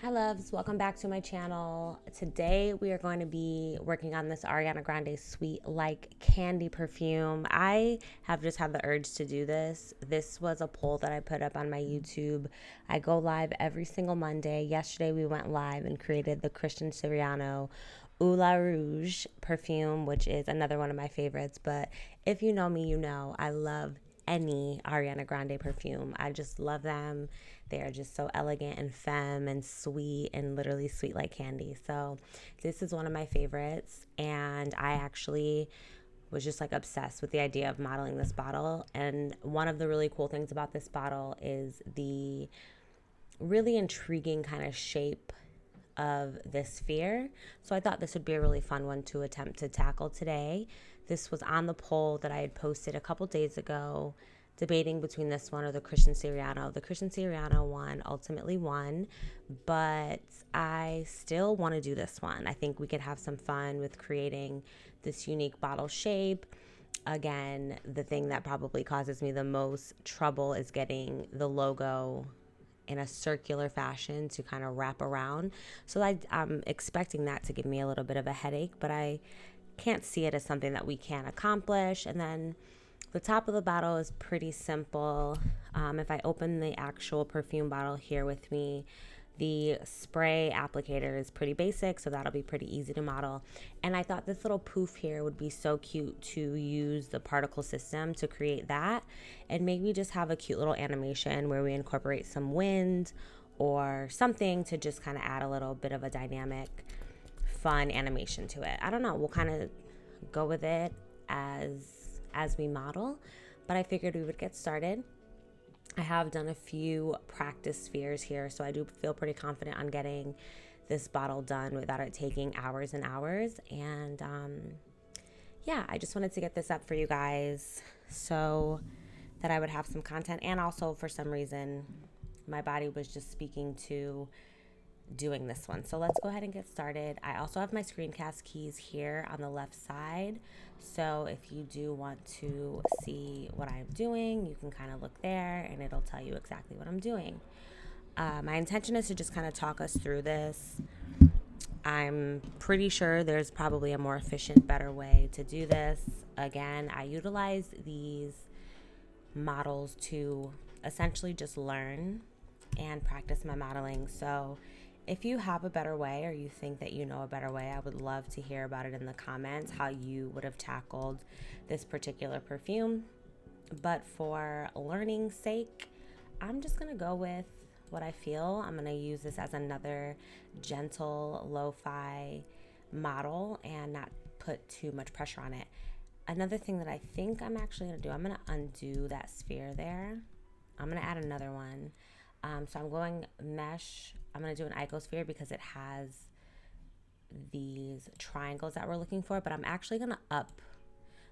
Hi loves, welcome back to my channel. Today we are going to be working on this Ariana Grande Sweet Like Candy perfume. I have just had the urge to do this. This was a poll that I put up on my YouTube. I go live every single Monday. Yesterday we went live and created the Christian Siriano Eau La Rouge perfume, which is another one of my favorites. But if you know me, you know I love any Ariana Grande perfume. I just love them. They are just so elegant and femme and sweet and literally sweet like candy. So this is one of my favorites, and I actually was just like obsessed with the idea of modeling this bottle. And one of the really cool things about this bottle is the really intriguing kind of shape of this sphere. So I thought this would be a really fun one to attempt to tackle today. This was on the poll that I had posted a couple days ago, debating between this one or the Christian Siriano. The Christian Siriano one ultimately won, but I still want to do this one. I think we could have some fun with creating this unique bottle shape. Again, the thing that probably causes me the most trouble is getting the logo in a circular fashion to kind of wrap around. So I'm expecting that to give me a little bit of a headache, but I can't see it as something that we can accomplish. And then the top of the bottle is pretty simple. If I open the actual perfume bottle here with me, the spray applicator is pretty basic, so that'll be pretty easy to model. And I thought this little poof here would be so cute to use the particle system to create that, and maybe just have a cute little animation where we incorporate some wind or something to just kind of add a little bit of a dynamic, fun animation to it. I don't know. We'll kind of go with it as we model, but I figured we would get started. I have done a few practice spheres here, so I do feel pretty confident on getting this bottle done without it taking hours and hours. And yeah, I just wanted to get this up for you guys so that I would have some content. And also, for some reason, my body was just speaking to doing this one. So let's go ahead and get started. I also have my screencast keys here on the left side. So if you do want to see what I'm doing, you can kind of look there and it'll tell you exactly what I'm doing. My intention is to just kind of talk us through this. I'm pretty sure there's probably a more efficient, better way to do this. Again, I utilize these models to essentially just learn and practice my modeling. So if you have a better way or you think that you know a better way, I would love to hear about it in the comments, how you would have tackled this particular perfume. But for learning's sake, I'm just going to go with what I feel. I'm going to use this as another gentle lo-fi model and not put too much pressure on it. Another thing that I think I'm actually going to do, I'm going to undo that sphere there. I'm going to add another one. So I'm going mesh. I'm going to do an icosphere because it has these triangles that we're looking for, but I'm actually going to up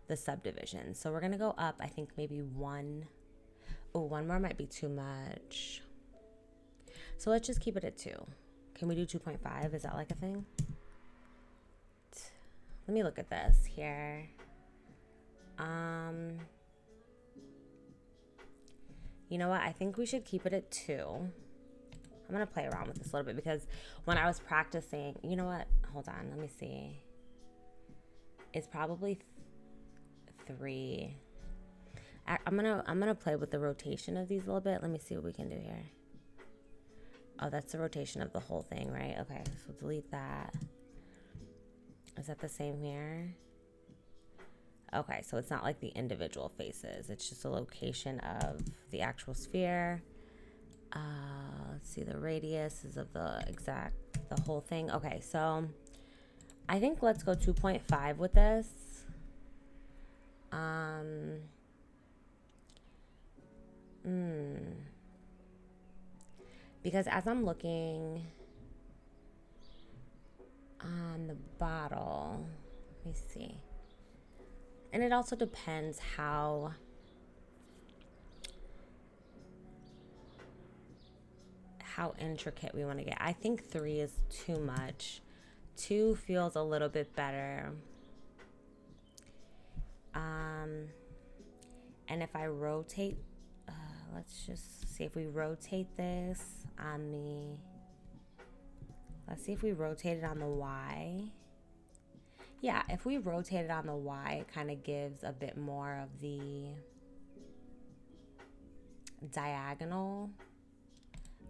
the subdivision. So we're going to go up, I think maybe one. Oh, one more might be too much. So let's just keep it at 2. Can we do 2.5? Is that like a thing? Let me look at this here. You know what? I think we should keep it at 2. I'm going to play around with this a little bit because when I was practicing, you know what? Hold on. Let me see. It's probably 3. I'm going to play with the rotation of these a little bit. Let me see what we can do here. Oh, that's the rotation of the whole thing, right? Okay. So delete that. Is that the same here? Okay, so it's not like the individual faces. It's just a location of the actual sphere. Let's see, the radius is of the whole thing. Okay, so I think let's go 2.5 with this. Because as I'm looking on the bottle, let me see. And it also depends how intricate we want to get. I think 3 is too much. 2 feels a little bit better. And if I rotate, let's just see if we rotate this on the Let's see if we rotate it on the Y. Yeah, if we rotate it on the Y, it kind of gives a bit more of the diagonal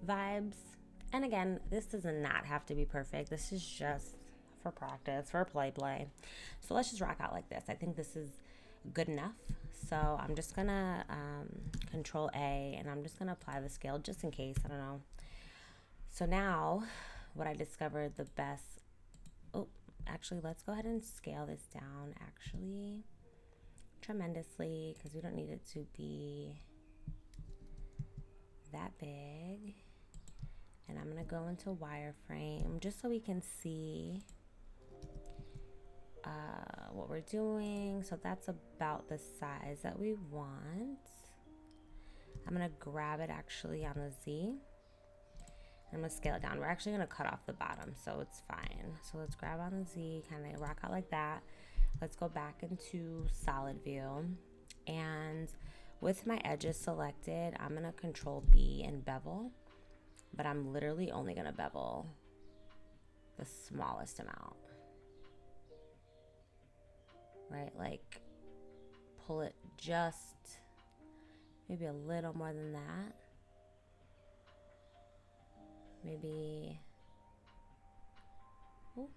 vibes. And again, this does not have to be perfect. This is just for practice, for play. So let's just rock out like this. I think this is good enough. So I'm just gonna Control A, and I'm just gonna apply the scale just in case, I don't know. So now what I discovered the best, oh, actually let's go ahead and scale this down actually tremendously, because we don't need it to be that big. And I'm gonna go into wireframe just so we can see what we're doing. So that's about the size that we want. I'm gonna grab it actually on the Z. I'm gonna scale it down. We're actually gonna cut off the bottom, so it's fine. So let's grab on the Z, kind of rock out like that. Let's go back into solid view. And with my edges selected, I'm gonna Control B and bevel, but I'm literally only gonna bevel the smallest amount. Right, like pull it just maybe a little more than that. Maybe, we're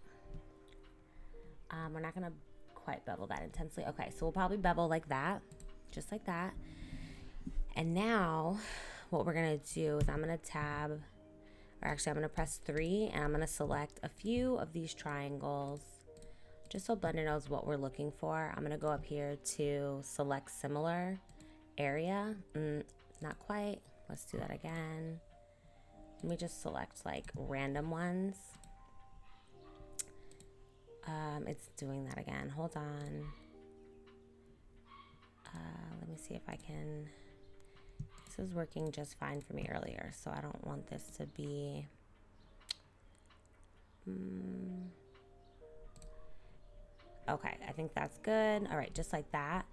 not gonna quite bevel that intensely. Okay, so we'll probably bevel like that, just like that. And now what we're gonna do is I'm gonna tab, or actually I'm gonna press 3, and I'm gonna select a few of these triangles just so Blender knows what we're looking for. I'm gonna go up here to select similar area. Not quite. Let's do that again. Let me just select like random ones. It's doing that again. Hold on. Let me see if I can. This was working just fine for me earlier, so I don't want this to be. Okay, I think that's good. All right, just like that.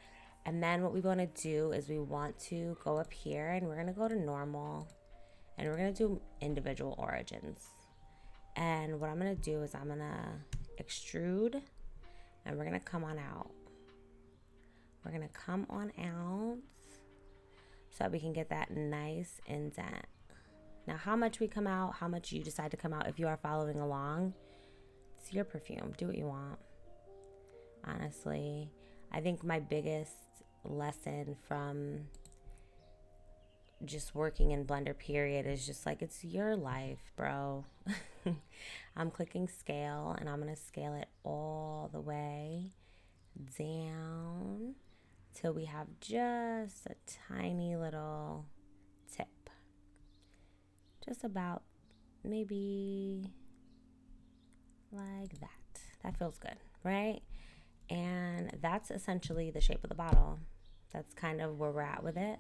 And then what we want to do is we want to go up here, and we're going to go to normal, and we're going to do individual origins. And what I'm going to do is I'm going to extrude, and we're going to come on out. We're going to come on out so that we can get that nice indent. Now, how much we come out, how much you decide to come out, if you are following along, it's your perfume. Do what you want. Honestly, I think my biggest lesson from just working in Blender period is just like, it's your life, bro. I'm clicking scale, and I'm gonna scale it all the way down till we have just a tiny little tip, just about maybe like that. That feels good, right? And that's essentially the shape of the bottle. That's kind of where we're at with it.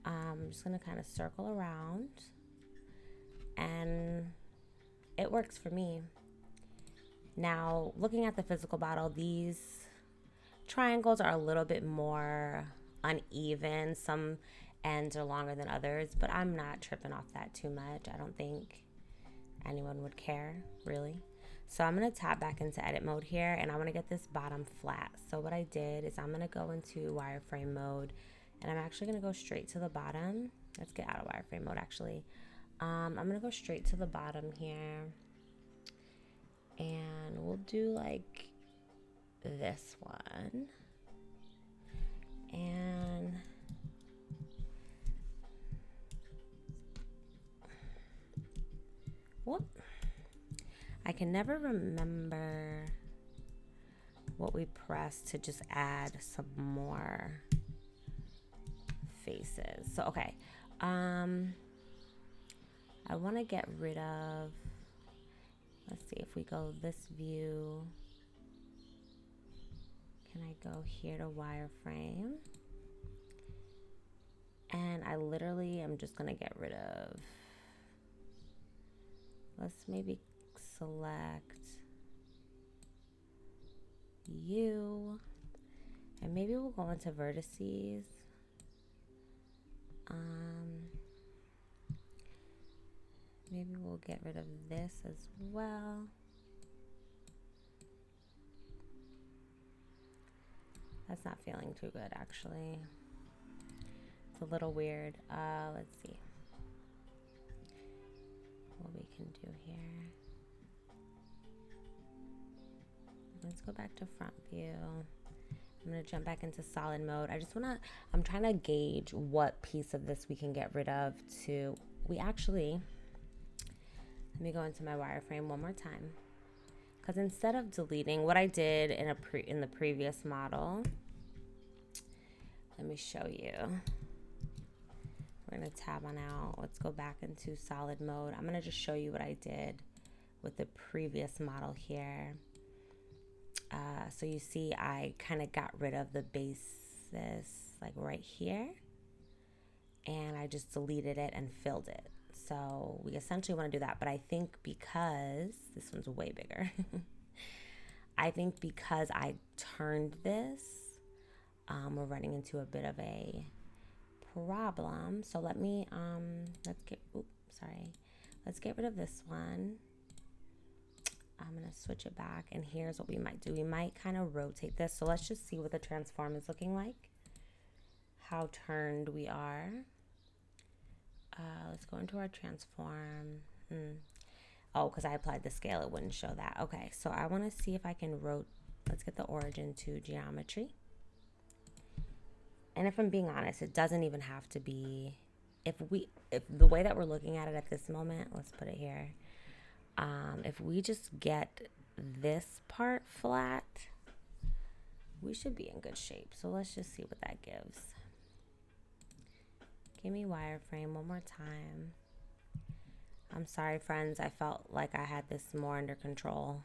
I'm just gonna kind of circle around, and it works for me. Now, looking at the physical bottle, these triangles are a little bit more uneven. Some ends are longer than others, but I'm not tripping off that too much. I don't think anyone would care, really. So I'm going to tap back into edit mode here, and I want to get this bottom flat. So what I did is I'm going to go into wireframe mode, and I'm actually going to go straight to the bottom. Let's get out of wireframe mode, actually. I'm going to go straight to the bottom here, and we'll do like this one. And whoop. I can never remember what we pressed to just add some more faces. So, okay. I want to get rid of, let's see if we go this view. Can I go here to wireframe? And I literally am just going to get rid of, let's maybe select you, and maybe we'll go into vertices. Maybe we'll get rid of this as well. That's not feeling too good, actually. It's a little weird. Let's see what we can do here. Let's go back to front view. I'm gonna jump back into solid mode. I'm trying to gauge what piece of this we can get rid of to, let me go into my wireframe one more time. Because instead of deleting, what I did in the previous model, let me show you. We're gonna tab on out. Let's go back into solid mode. I'm gonna just show you what I did with the previous model here. So you see I kind of got rid of the basis like right here, and I just deleted it and filled it. So we essentially want to do that, but I think because this one's way bigger, I think because I turned this, we're running into a bit of a problem. So let me, let's get rid of this one. I'm gonna switch it back, and here's what we might do. We might kind of rotate this. So let's just see what the transform is looking like, how turned we are. Let's go into our transform. Oh, because I applied the scale, it wouldn't show that. Okay, so I want to see if I can let's get the origin to geometry. And if I'm being honest, it doesn't even have to be, if the way that we're looking at it at this moment, let's put it here. If we just get this part flat, we should be in good shape. So let's just see what that gives. Give me wireframe one more time. I'm sorry, friends. I felt like I had this more under control.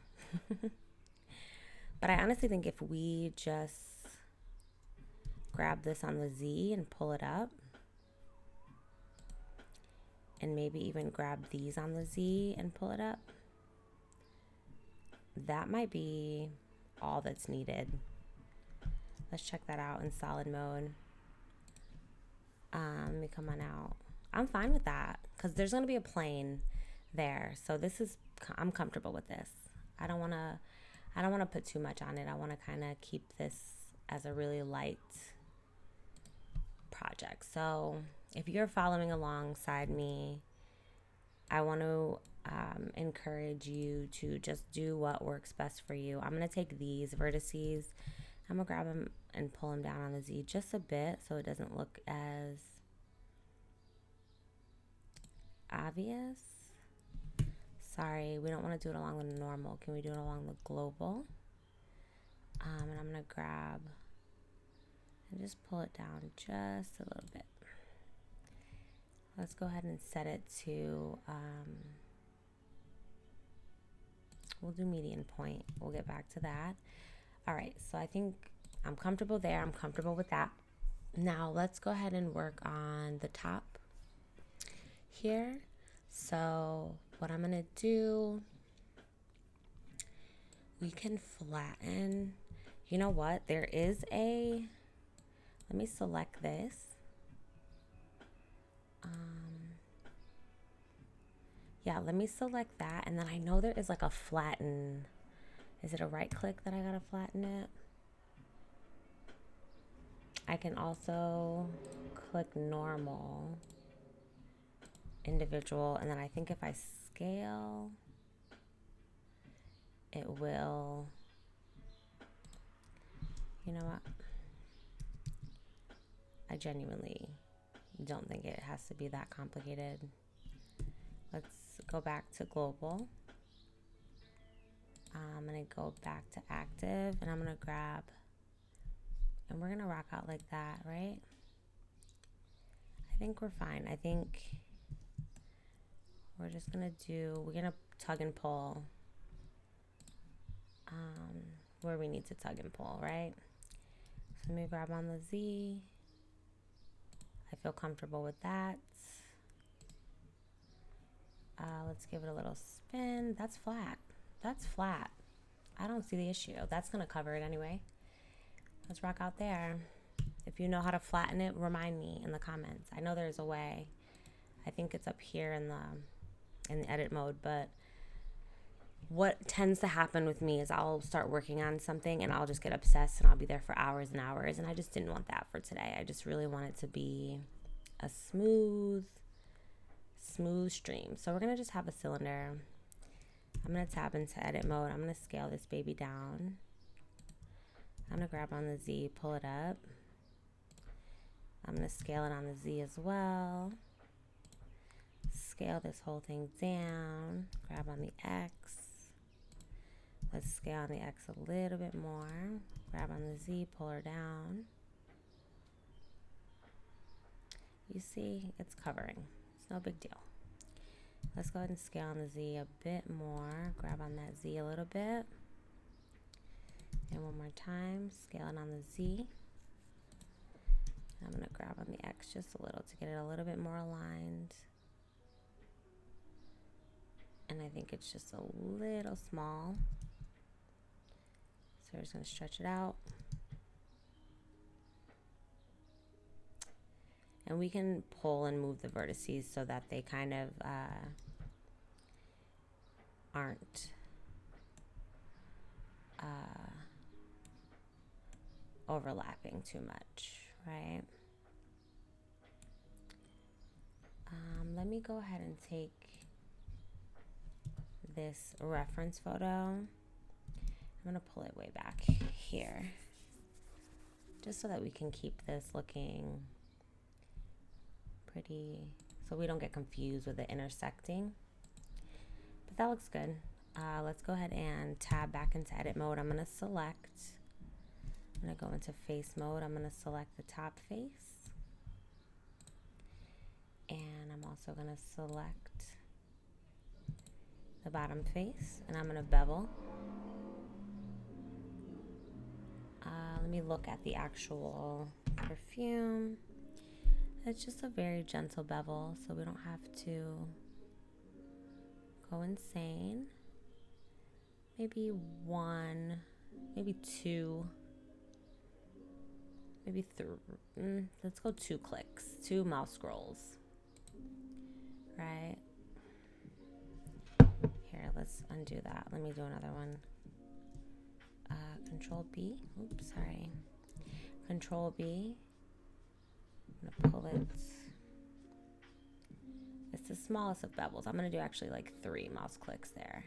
But I honestly think if we just grab this on the Z and pull it up, and maybe even grab these on the Z and pull it up, that might be all that's needed. Let's check that out in solid mode. Let me come on out. I'm fine with that because there's going to be a plane there. So I'm comfortable with this. I don't want to put too much on it. I want to kind of keep this as a really light project. So if you're following alongside me, I want to encourage you to just do what works best for you. I'm going to take these vertices, I'm going to grab them and pull them down on the Z just a bit so it doesn't look as obvious. Sorry, we don't want to do it along the normal. Can we do it along the global? And I'm going to grab and just pull it down just a little bit. Let's go ahead and set it to, we'll do median point. We'll get back to that. All right, so I think I'm comfortable there. I'm comfortable with that. Now let's go ahead and work on the top here. So what I'm gonna do, we can flatten. You know what? Let me select this. Yeah, let me select that, and then I know there is like a flatten. Is it a right click that I gotta flatten it? I can also click normal, individual, and then I think if I scale, it will, you know what? I genuinely don't think it has to be that complicated. Let's go back to global. I'm gonna go back to active, and I'm gonna grab, and we're gonna rock out like that, right? I think we're fine. I think we're just gonna we're gonna tug and pull where we need to tug and pull, right? So let me grab on the Z. I feel comfortable with that. Let's give it a little spin. That's flat. That's flat. I don't see the issue. That's gonna cover it anyway. Let's rock out there. If you know how to flatten it, remind me in the comments. I know there's a way. I think it's up here in in edit mode. But what tends to happen with me is I'll start working on something and I'll just get obsessed and I'll be there for hours and hours. And I just didn't want that for today. I just really want it to be a smooth stream. So we're going to just have a cylinder. I'm going to tab into edit mode. I'm going to scale this baby down. I'm going to grab on the Z, pull it up. I'm going to scale it on the Z as well. Scale this whole thing down. Grab on the X. Let's scale on the X a little bit more. Grab on the Z, pull her down. You see, it's covering. It's no big deal. Let's go ahead and scale on the Z a bit more. Grab on that Z a little bit. And one more time, scale it on the Z. I'm going to grab on the X just a little to get it a little bit more aligned. And I think it's just a little small. So we're just going to stretch it out. And we can pull and move the vertices so that they kind of aren't overlapping too much, right? Let me go ahead and take this reference photo. I'm gonna pull it way back here just so that we can keep this looking pretty, so we don't get confused with the intersecting. But that looks good. Let's go ahead and tab back into edit mode. I'm gonna select, I'm gonna go into face mode. I'm gonna select the top face. And I'm also gonna select the bottom face, and I'm gonna bevel. Let me look at the actual perfume. It's just a very gentle bevel, so we don't have to go insane. Maybe one, maybe two, maybe three. Let's go 2 clicks, 2 mouse scrolls. Right? Here, let's undo that. Let me do another one. Control B. Oops, sorry. Control B. I'm gonna pull it. It's the smallest of bevels. I'm gonna do actually like 3 mouse clicks there.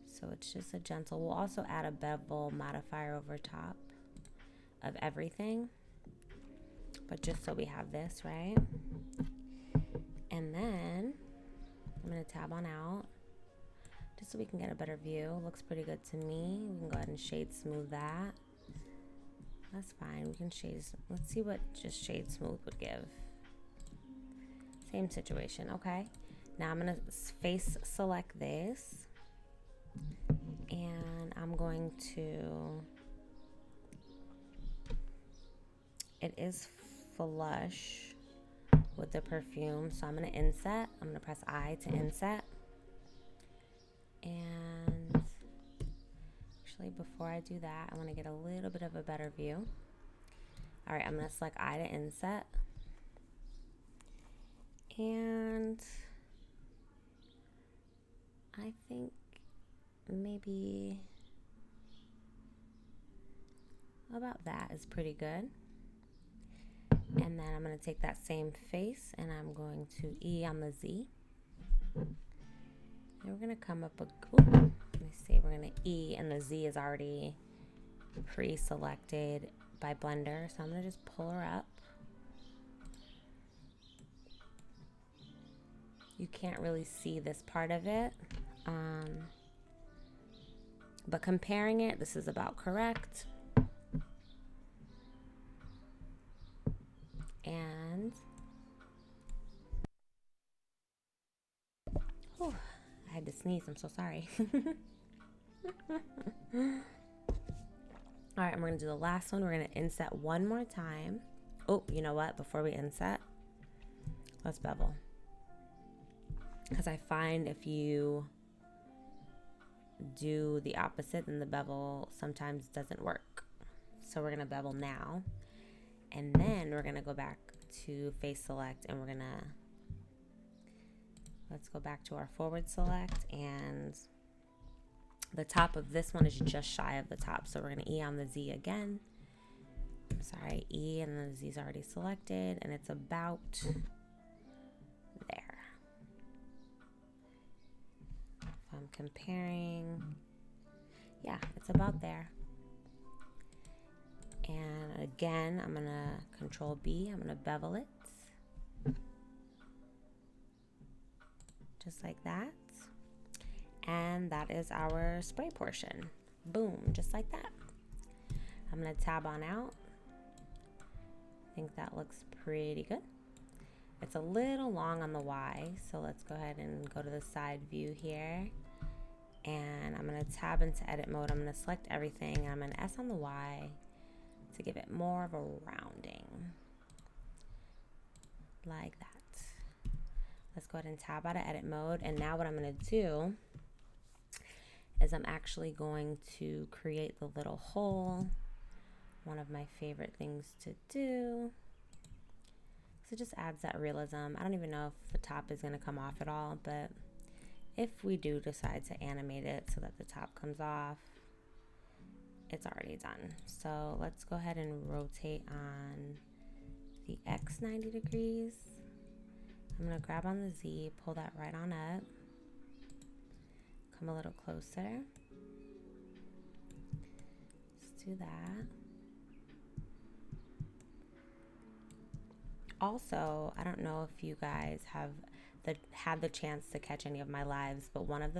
So it's just a gentle. We'll also add a bevel modifier over top of everything. But just so we have this, right? And then I'm gonna tab on out just so we can get a better view. Looks pretty good to me. We can go ahead and shade smooth that. That's fine. We can shade. Let's see what just shade smooth would give. Same situation. Okay. Now I'm gonna face select this, and I'm going to. It is flush with the perfume, so I'm gonna inset. I'm gonna press I to inset. And actually, before I do that, I want to get a little bit of a better view. All right, I'm going to select I to inset. And I think maybe about that is pretty good. And then I'm going to take that same face and I'm going to E on the Z. And we're going to come up, let me see, we're going to E, and the Z is already pre-selected by Blender. So I'm going to just pull her up. You can't really see this part of it. But comparing it, this is about correct. And whew, I had to sneeze. I'm so sorry. All right, I'm going to do the last one. We're going to inset one more time. Oh, you know what? Before we inset, let's bevel. Because I find if you do the opposite, then the bevel sometimes doesn't work. So we're going to bevel now. And then we're going to go back to face select, and we're going to Let's go back to our forward select, and the top of this one is just shy of the top. So we're going to E on the Z again. Sorry, E, and the Z is already selected, and it's about there. If I'm comparing, yeah, it's about there. And again, I'm going to Control B. I'm going to bevel it. Just like that. And that is our spray portion. Boom, just like that. I'm going to tab on out. I think that looks pretty good. It's a little long on the Y, so let's go ahead and go to the side view here. And I'm going to tab into edit mode. I'm going to select everything, and I'm going to S on the Y to give it more of a rounding. Like that. Let's go ahead and tab out of edit mode. And now what I'm going to do is I'm actually going to create the little hole. One of my favorite things to do. So it just adds that realism. I don't even know if the top is going to come off at all, but if we do decide to animate it so that the top comes off, it's already done. So let's go ahead and rotate on the X 90 degrees. I'm going to grab on the Z, pull that right on up, come a little closer. Let's do that. Also, I don't know if you guys have had the chance to catch any of my lives, but one of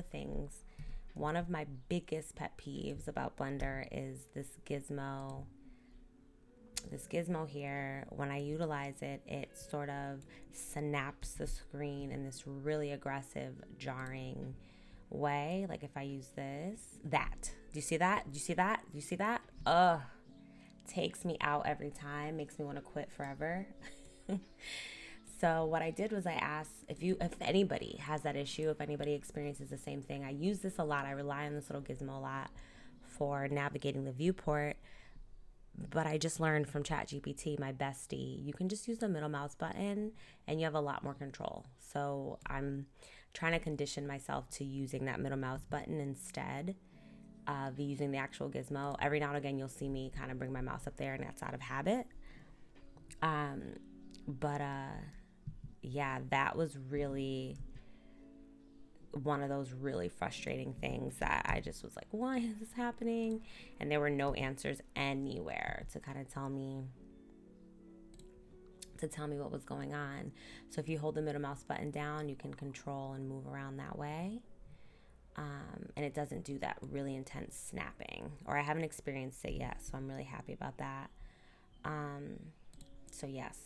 my biggest pet peeves about Blender is this gizmo. This gizmo here, when I utilize it, it sort of snaps the screen in this really aggressive, jarring way. Like if I use this, do you see that? Do you see that? Do you see that? Ugh, takes me out every time, makes me want to quit forever. So what I did was I asked if anybody has that issue, if anybody experiences the same thing. I use this a lot. I rely on this little gizmo a lot for navigating the viewport. But I just learned from ChatGPT, my bestie, you can just use the middle mouse button and you have a lot more control. So I'm trying to condition myself to using that middle mouse button instead of using the actual gizmo. Every now and again, you'll see me kind of bring my mouse up there, and that's out of habit. Yeah, that was really one of those really frustrating things that I just was like, why is this happening? And there were no answers anywhere to kind of tell me what was going on. So if you hold the middle mouse button down, you can control and move around that way. And it doesn't do that really intense snapping, or I haven't experienced it yet, so I'm really happy about that. So yes,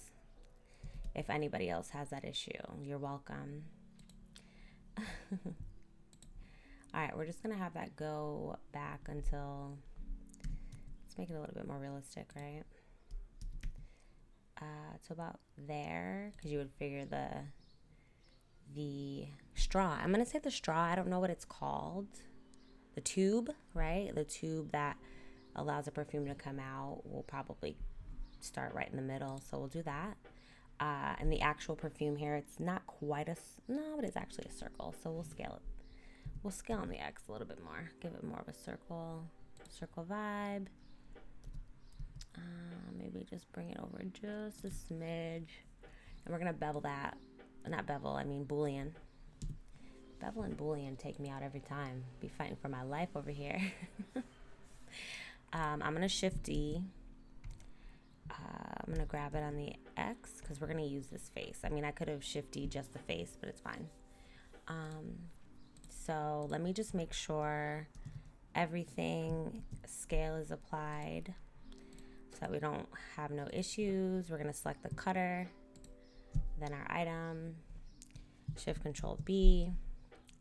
if anybody else has that issue, you're welcome. All right, we're just gonna have that go back until, let's make it a little bit more realistic, right? To about there, because you would figure the straw, I'm gonna say the straw, I don't know what it's called, the tube, right? The tube that allows the perfume to come out will probably start right in the middle, so we'll do that. And the actual perfume here, it's not quite but it's actually a circle, so we'll scale it. We'll scale on the X a little bit more, give it more of a circle vibe. Maybe just bring it over just a smidge, and we're gonna bevel that. Not bevel, I mean Boolean. Bevel and Boolean take me out every time. Be fighting for my life over here. I'm gonna Shift D. I'm gonna grab it on the X because we're gonna use this face. I mean, I could have Shift D just the face, but it's fine. So let me just make sure everything scale is applied so that we don't have no issues. We're gonna select the cutter, then our item, Shift Control B,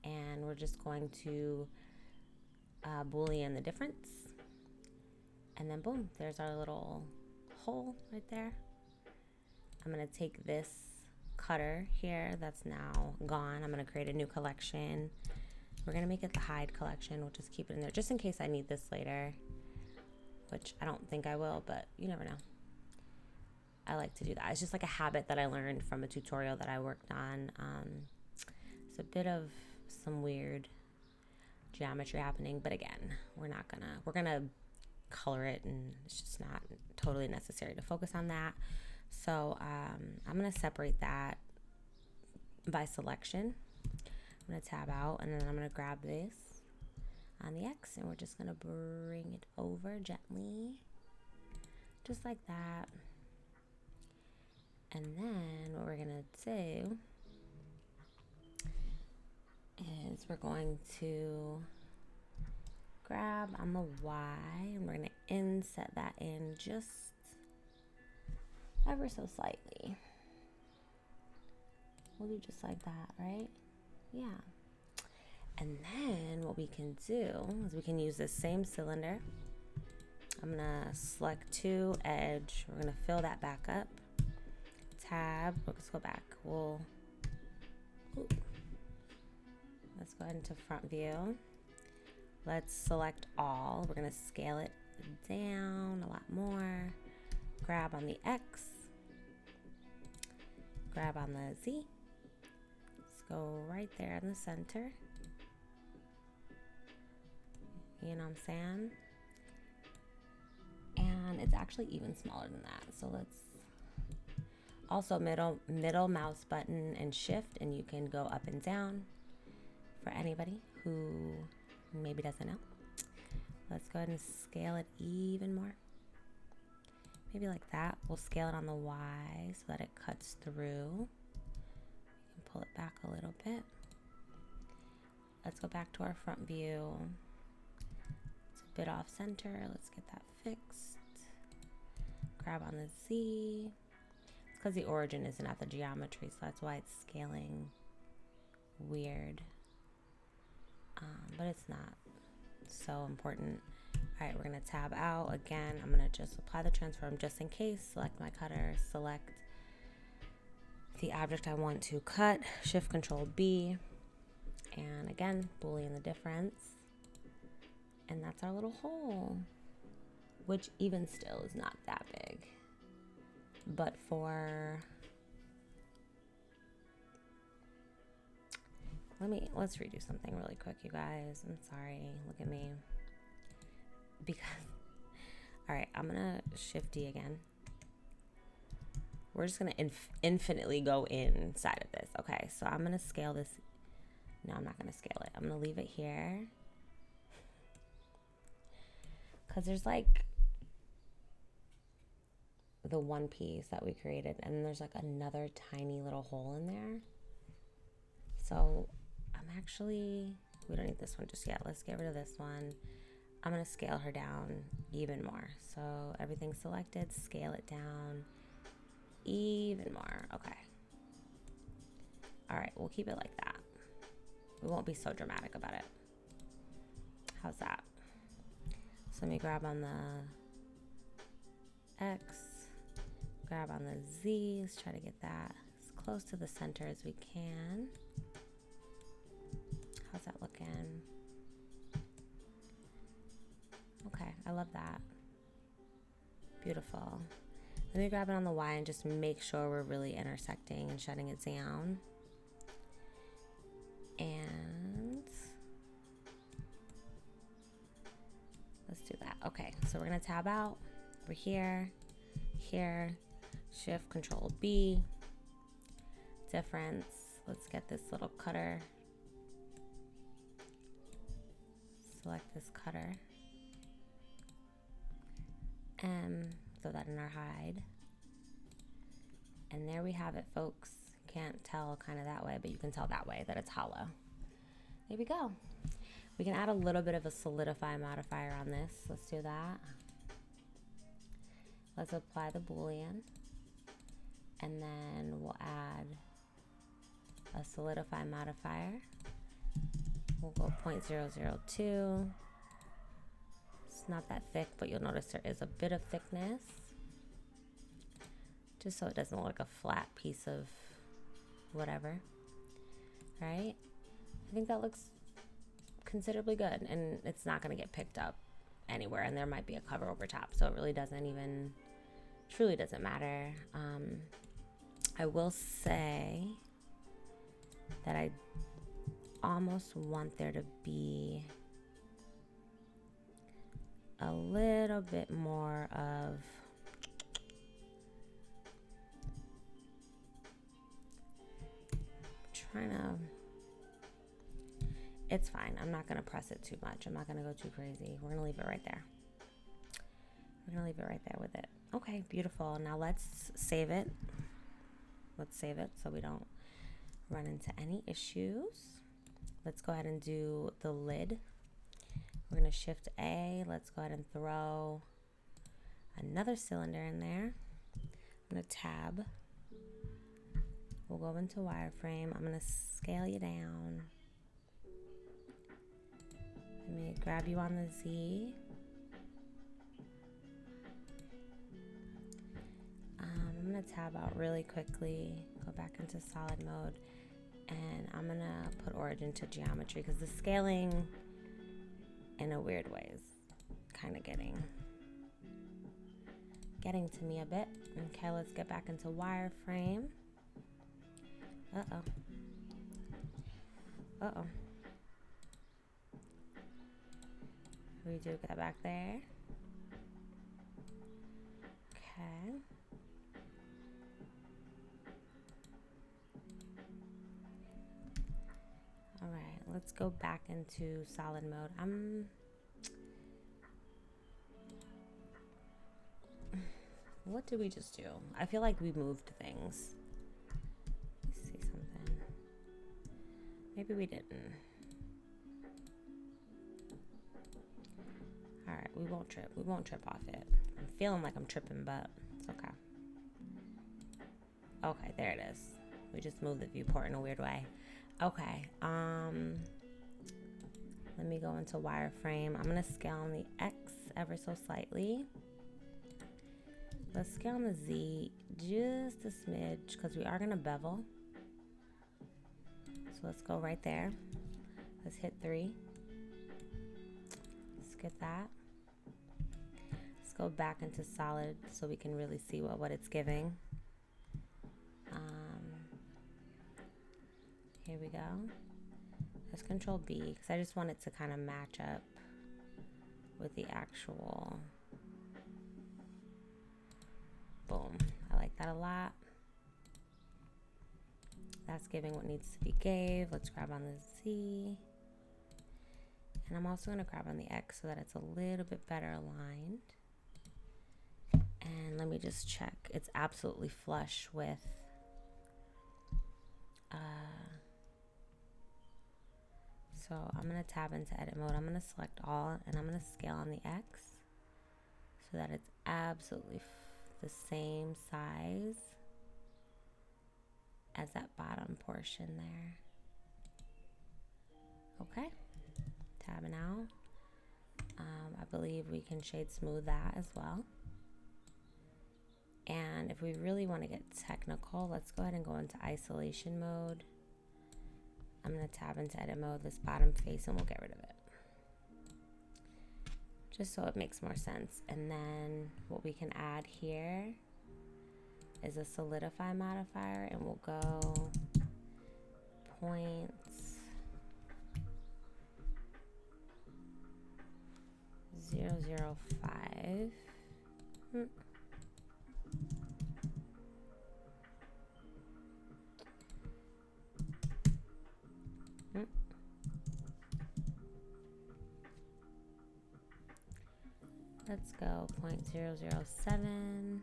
and we're just going to Boolean the difference, and then boom, there's our little hole right there. I'm gonna take this cutter here that's now gone. I'm gonna create a new collection. We're gonna make it the hide collection. We'll just keep it in there just in case I need this later, which I don't think I will, but you never know. I like to do that. It's just like a habit that I learned from a tutorial that I worked on. There's a bit of some weird geometry happening, but again, we're gonna color it, and it's just not totally necessary to focus on that. So I'm gonna separate that by selection. I'm gonna tab out, and then I'm gonna grab this on the X, and we're just gonna bring it over gently, just like that. And then what we're gonna do is we're going to grab on the Y, and we're gonna inset that in just ever so slightly. We'll do just like that, right? Yeah. And then what we can do is we can use this same cylinder. I'm gonna select to edge. We're gonna fill that back up. Tab, let's go back. Let's go into front view. Let's select all. We're gonna scale it down a lot more. Grab on the X. Grab on the Z. Let's go right there in the center. You know what I'm saying? And it's actually even smaller than that. So let's also middle mouse button and shift, and you can go up and down for anybody who maybe doesn't know. Let's go ahead and scale it even more. Maybe like that. We'll scale it on the Y so that it cuts through. You can pull it back a little bit. Let's go back to our front view. It's a bit off center. Let's get that fixed. Grab on the Z. It's because the origin isn't at the geometry, so that's why it's scaling weird. But it's not so important. All right, we're gonna tab out again. I'm gonna just apply the transform just in case. Select my cutter, select the object I want to cut, Shift Control B, and again, Boolean the difference. And that's our little hole, which even still is not that big. But let's redo something really quick, you guys. I'm sorry, look at me. Because, all right, I'm gonna Shift D again. We're just gonna infinitely go inside of this. Okay, so I'm gonna scale this. No, I'm not gonna scale it. I'm gonna leave it here. Because there's like the one piece that we created, and then there's like another tiny little hole in there. So we don't need this one just yet. Let's get rid of this one. I'm gonna scale her down even more. So everything's selected, scale it down even more. Okay. All right, we'll keep it like that. We won't be so dramatic about it. How's that? So let me grab on the X, grab on the Z. Let's try to get that as close to the center as we can. How's that looking? Okay, I love that. Beautiful. Let me grab it on the Y and just make sure we're really intersecting and shutting it down. And let's do that. Okay, so we're gonna tab out. We're here, Shift Control B, difference. Let's get this little cutter. Select this cutter. Throw that in our hide. And there we have it, folks. Can't tell kind of that way, but you can tell that way that it's hollow. There we go. We can add a little bit of a solidify modifier on this. Let's do that. Let's apply the Boolean. And then we'll add a solidify modifier. We'll go 0.002. It's not that thick, but you'll notice there is a bit of thickness. Just so it doesn't look like a flat piece of whatever. Right? I think that looks considerably good, and it's not going to get picked up anywhere, and there might be a cover over top, so it really truly doesn't matter. I will say that I almost want there to be a little bit more of trying to, it's fine. I'm not going to press it too much. I'm not going to go too crazy. We're going to leave it right there. We're going to leave it right there with it. Okay, beautiful. Now let's save it. Let's save it so we don't run into any issues. Let's go ahead and do the lid. We're going to shift A. Let's go ahead and throw another cylinder in there. I'm going to tab. We'll go into wireframe. I'm going to scale you down. Let me grab you on the Z. I'm going to tab out really quickly, go back into solid mode, and I'm going to put origin to geometry because the scaling in a weird way is kind of getting to me a bit. Okay, let's get back into wireframe. Uh-oh. Redo that back there. Okay. All right, let's go back into solid mode. What did we just do? I feel like we moved things. Let's see something. Maybe we didn't. All right, we won't trip. We won't trip off it. I'm feeling like I'm tripping, but it's okay. Okay, there it is. We just moved the viewport in a weird way. Okay, let me go into wireframe. I'm gonna scale on the X ever so slightly. Let's scale on the Z just a smidge because we are gonna bevel. So let's go right there. Let's hit 3. Let's get that. Let's go back into solid so we can really see what it's giving. Here we go. Let's control B because I just want it to kind of match up with the actual. Boom. I like that a lot. That's giving what needs to be gave. Let's grab on the Z. And I'm also going to grab on the X so that it's a little bit better aligned. And let me just check. It's absolutely flush with so I'm going to tab into edit mode. I'm going to select all and I'm going to scale on the X so that it's absolutely the same size as that bottom portion there. Okay, tabbing out. I believe we can shade smooth that as well. And if we really want to get technical, let's go ahead and go into isolation mode. I'm going to tab into edit mode, this bottom face, and we'll get rid of it. Just so it makes more sense. And then what we can add here is a solidify modifier, and we'll go 0.005. Let's go 0.007.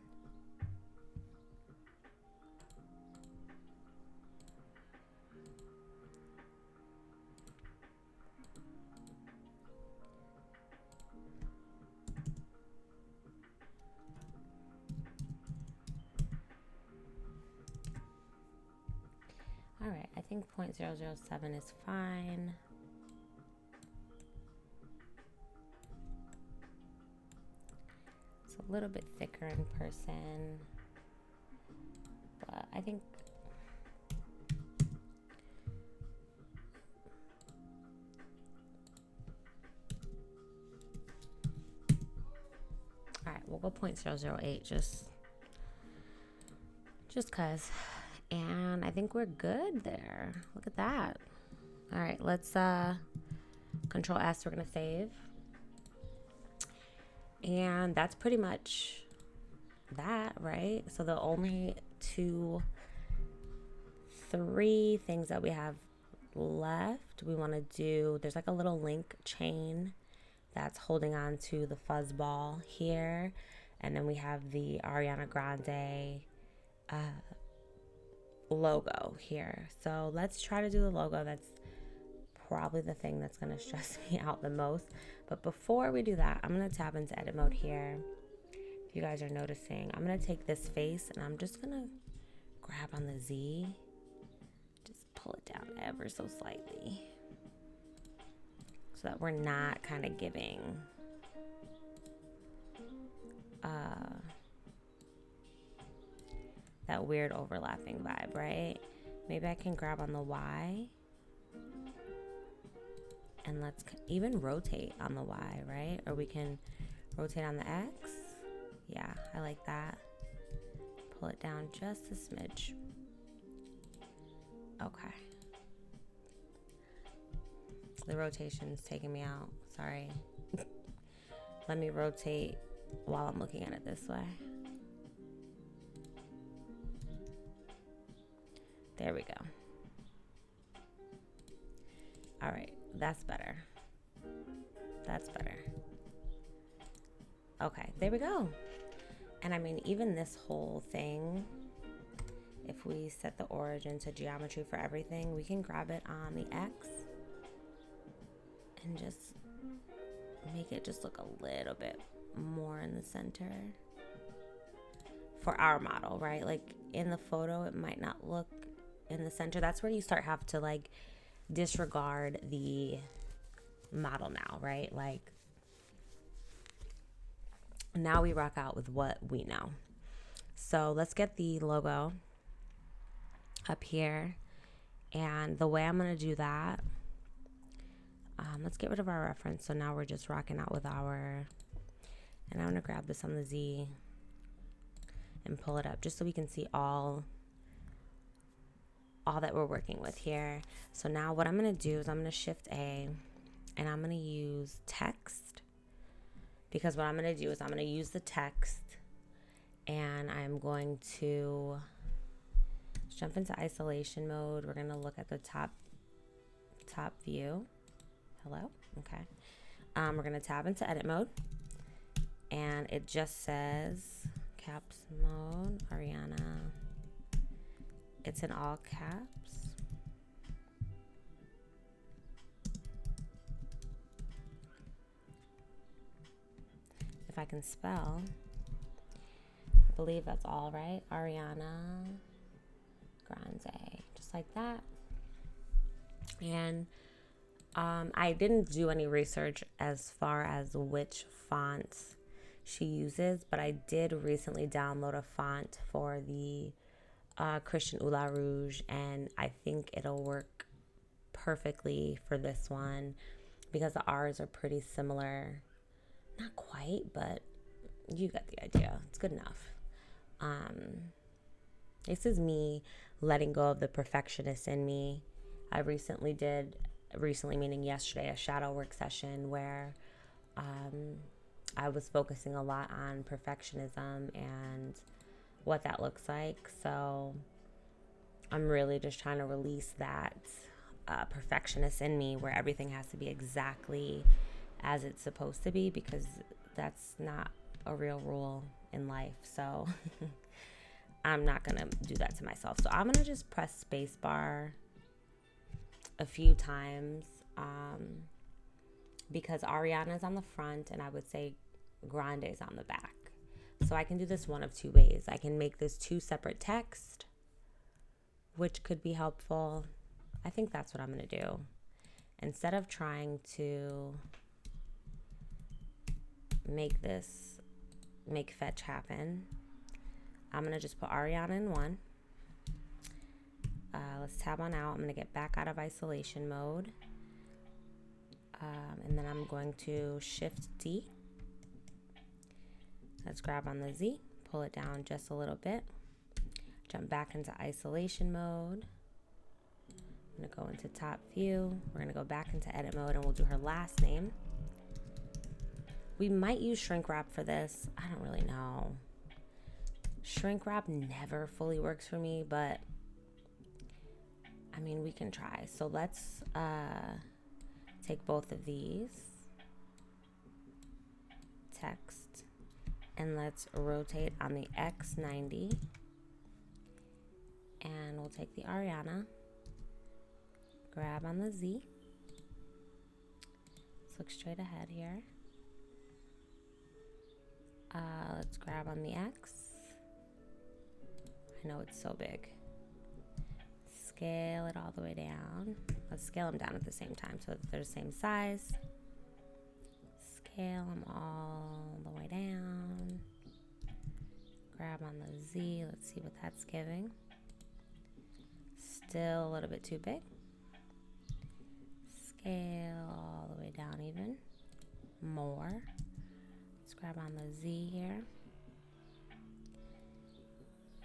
All right, I think 0.007 is fine. It's a little bit thicker in person, but I think all right, we'll go 0.008 just cause. And I think we're good there. Look at that. All right, let's Control S, we're gonna save. And that's pretty much that, right? So the only three things that we have left, we want to do, there's like a little link chain that's holding on to the fuzz ball here, and then we have the Ariana Grande logo here. So let's try to do the logo. That's probably the thing that's going to stress me out the most. But before we do that, I'm going to tap into edit mode here. If you guys are noticing, I'm going to take this face and I'm just going to grab on the Z, just pull it down ever so slightly so that we're not kind of giving that weird overlapping vibe, right? Maybe I can grab on the Y and let's even rotate on the Y, right? Or we can rotate on the X. Yeah, I like that. Pull it down just a smidge. Okay. The rotation's taking me out. Sorry. Let me rotate while I'm looking at it this way. There we go. All right, that's better. That's better. Okay, there we go. And I mean, even this whole thing, if we set the origin to geometry for everything, we can grab it on the X and just make it just look a little bit more in the center for our model, right? Like in the photo, it might not look in the center. That's where you start have to like disregard the model now, right? Like now we rock out with what we know. So let's get the logo up here. And the way I'm going to do that, let's get rid of our reference. So now we're just rocking out with our, and I'm going to grab this on the Z and pull it up just so we can see all that we're working with here. So now what I'm going to do is I'm going to shift A and I'm going to use text, because what I'm going to do is I'm going to use the text and I'm going to jump into isolation mode. We're going to look at the top view. Hello? Okay. We're going to tab into edit mode and it just says caps mode, Ariana. It's in all caps. If I can spell, I believe that's all right. Ariana Grande, just like that. And I didn't do any research as far as which fonts she uses, but I did recently download a font for the Christian Oula Rouge, and I think it'll work perfectly for this one because the R's are pretty similar. Not quite, but you get the idea. It's good enough. This is me letting go of the perfectionist in me. I recently meaning yesterday, a shadow work session where I was focusing a lot on perfectionism and what that looks like. So I'm really just trying to release that perfectionist in me where everything has to be exactly as it's supposed to be, because that's not a real rule in life. So I'm not gonna do that to myself. So I'm gonna just press space bar a few times because Ariana's on the front and I would say Grande's on the back. So I can do this one of two ways. I can make this two separate text, which could be helpful. I think that's what I'm going to do. Instead of trying to make fetch happen, I'm going to just put Ariana in one. Let's tab on out. I'm going to get back out of isolation mode. And then I'm going to shift D. Let's grab on the Z, pull it down just a little bit, jump back into isolation mode, I'm gonna go into top view. We're gonna go back into edit mode and we'll do her last name. We might use shrink wrap for this. I don't really know. Shrink wrap never fully works for me, but I mean, we can try. So let's take both of these, text, and let's rotate on the X90. And we'll take the Ariana, grab on the Z. Let's look straight ahead here. Let's grab on the X. I know it's so big. Scale it all the way down. Let's scale them down at the same time so that they're the same size. Scale them all the way down. Grab on the Z. Let's see what that's giving. Still a little bit too big. Scale all the way down even more. Let's grab on the Z here.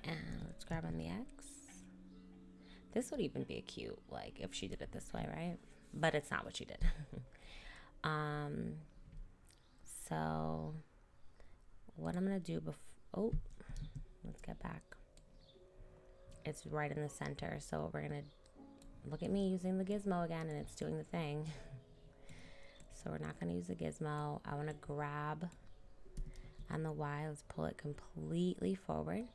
And let's grab on the X. This would even be a cute, like, if she did it this way, right? But it's not what she did. So what I'm gonna do before, let's get back. It's right in the center, so we're gonna look at me using the gizmo again, and it's doing the thing. So we're not gonna use the gizmo. I wanna grab on the Y. Let's pull it completely forward.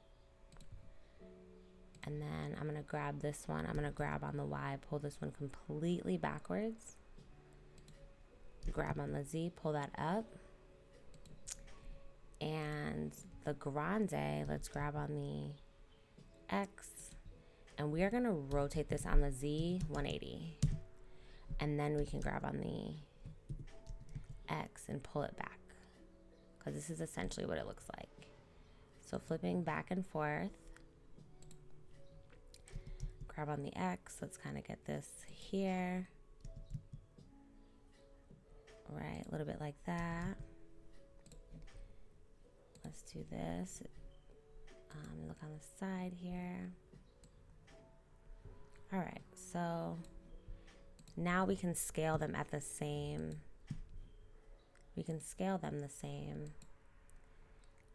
And then I'm gonna grab this one. I'm gonna grab on the Y, pull this one completely backwards. Grab on the Z, pull that up. And the Grande, let's grab on the X. And we are gonna rotate this on the Z 180. And then we can grab on the X and pull it back. Because this is essentially what it looks like. So flipping back and forth. Grab on the X, let's kind of get this here. Right, a little bit like that. Let's do this. Look on the side here. All right, so now we can scale them at the same. We can scale them the same.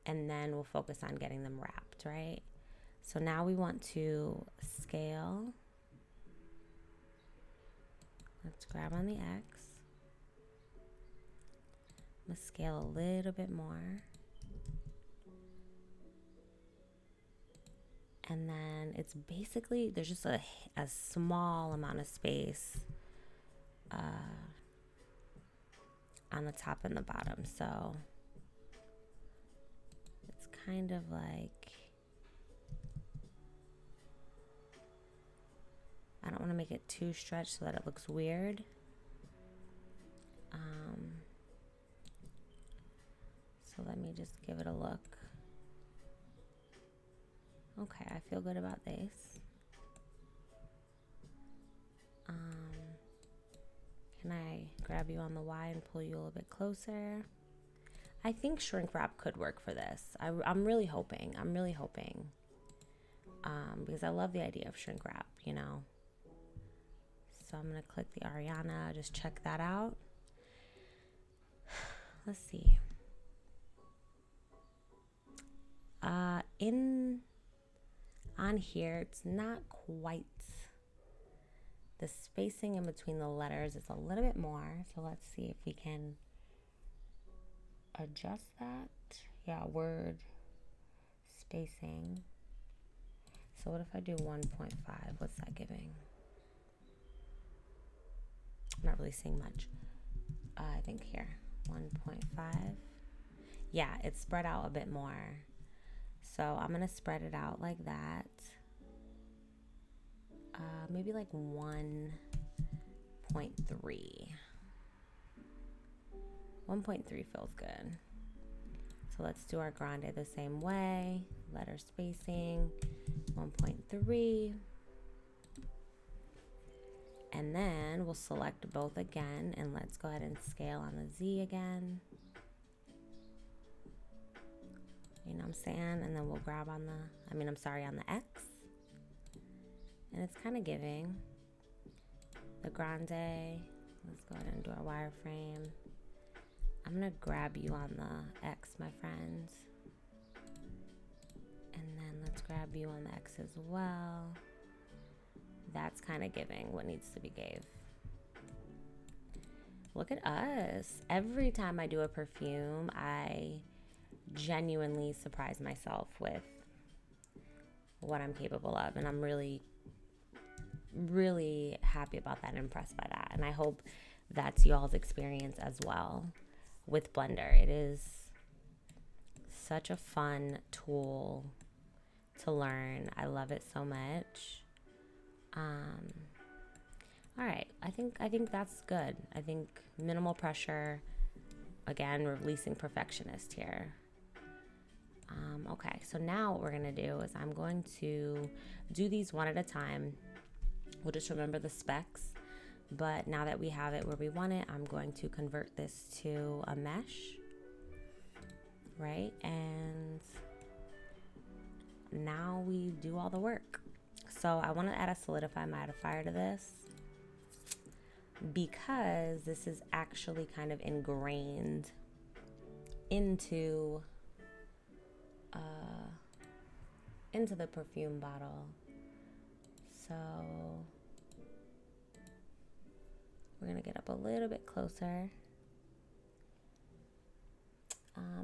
And then we'll focus on getting them wrapped, right? So now we want to scale. Let's grab on the X. I'm gonna scale a little bit more. And then it's basically, there's just a small amount of space on the top and the bottom. So it's kind of like, I don't want to make it too stretched so that it looks weird. So let me just give it a look. Okay, I feel good about this. Can I grab you on the Y and pull you a little bit closer? I think shrink wrap could work for this. I'm really hoping. Because I love the idea of shrink wrap, you know. So I'm gonna click the Ariana, just check that out. Let's see. On here, it's not quite, the spacing in between the letters is a little bit more. So let's see if we can adjust that. Yeah, word spacing. So what if I do 1.5? What's that giving? I'm not really seeing much. I think here, 1.5. Yeah, it's spread out a bit more. So I'm gonna spread it out like that. Maybe like 1.3. 1.3 feels good. So let's do our grande the same way. Letter spacing, 1.3. And then we'll select both again, and let's go ahead and scale on the Z again. You know what I'm saying? And then we'll grab on the, on the X. And it's kind of giving. Grande. Let's go ahead and do our wireframe. I'm gonna grab you on the X, my friends. And then let's grab you on the X as well. That's kind of giving what needs to be gave. Look at us. Every time I do a perfume, I genuinely surprise myself with what I'm capable of. And I'm really, really happy about that and impressed by that. And I hope that's y'all's experience as well with Blender. It is such a fun tool to learn. I love it so much. All right, I think that's good. I think minimal pressure, again, releasing perfectionist here. Okay, so now what we're gonna do is I'm going to do these one at a time. We'll just remember the specs, but now that we have it where we want it, I'm going to convert this to a mesh, right? And now we do all the work. So I want to add a solidify mattifier to this because this is actually kind of ingrained into the perfume bottle. So we're gonna get up a little bit closer.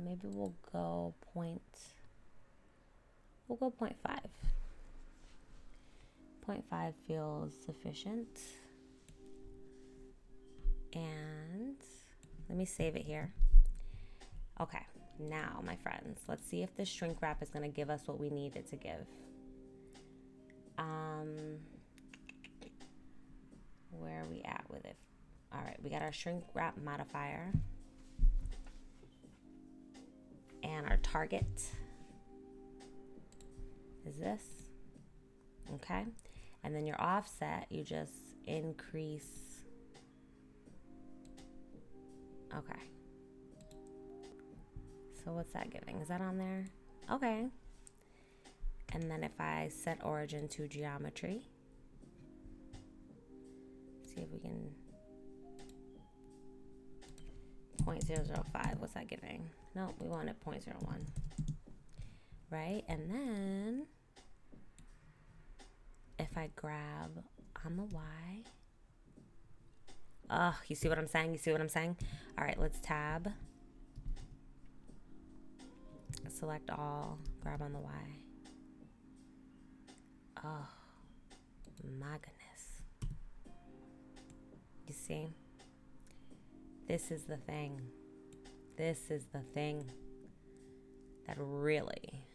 Maybe we'll go 0.5. 0.5 feels sufficient. And let me save it here. Okay, now my friends, let's see if this shrink wrap is gonna give us what we need it to give. Where are we at with it? All right, we got our shrink wrap modifier and our target is this, okay? And then your offset, you just increase, okay. So what's that giving? Is that on there? Okay. And then if I set origin to geometry, see if we can, 0.005, what's that giving? No, we wanted 0.01, right? And then if I grab on the Y, oh, you see what I'm saying? You see what I'm saying? All right, let's tab, select all, grab on the Y. Oh my goodness. You see? This is the thing. This is the thing that really...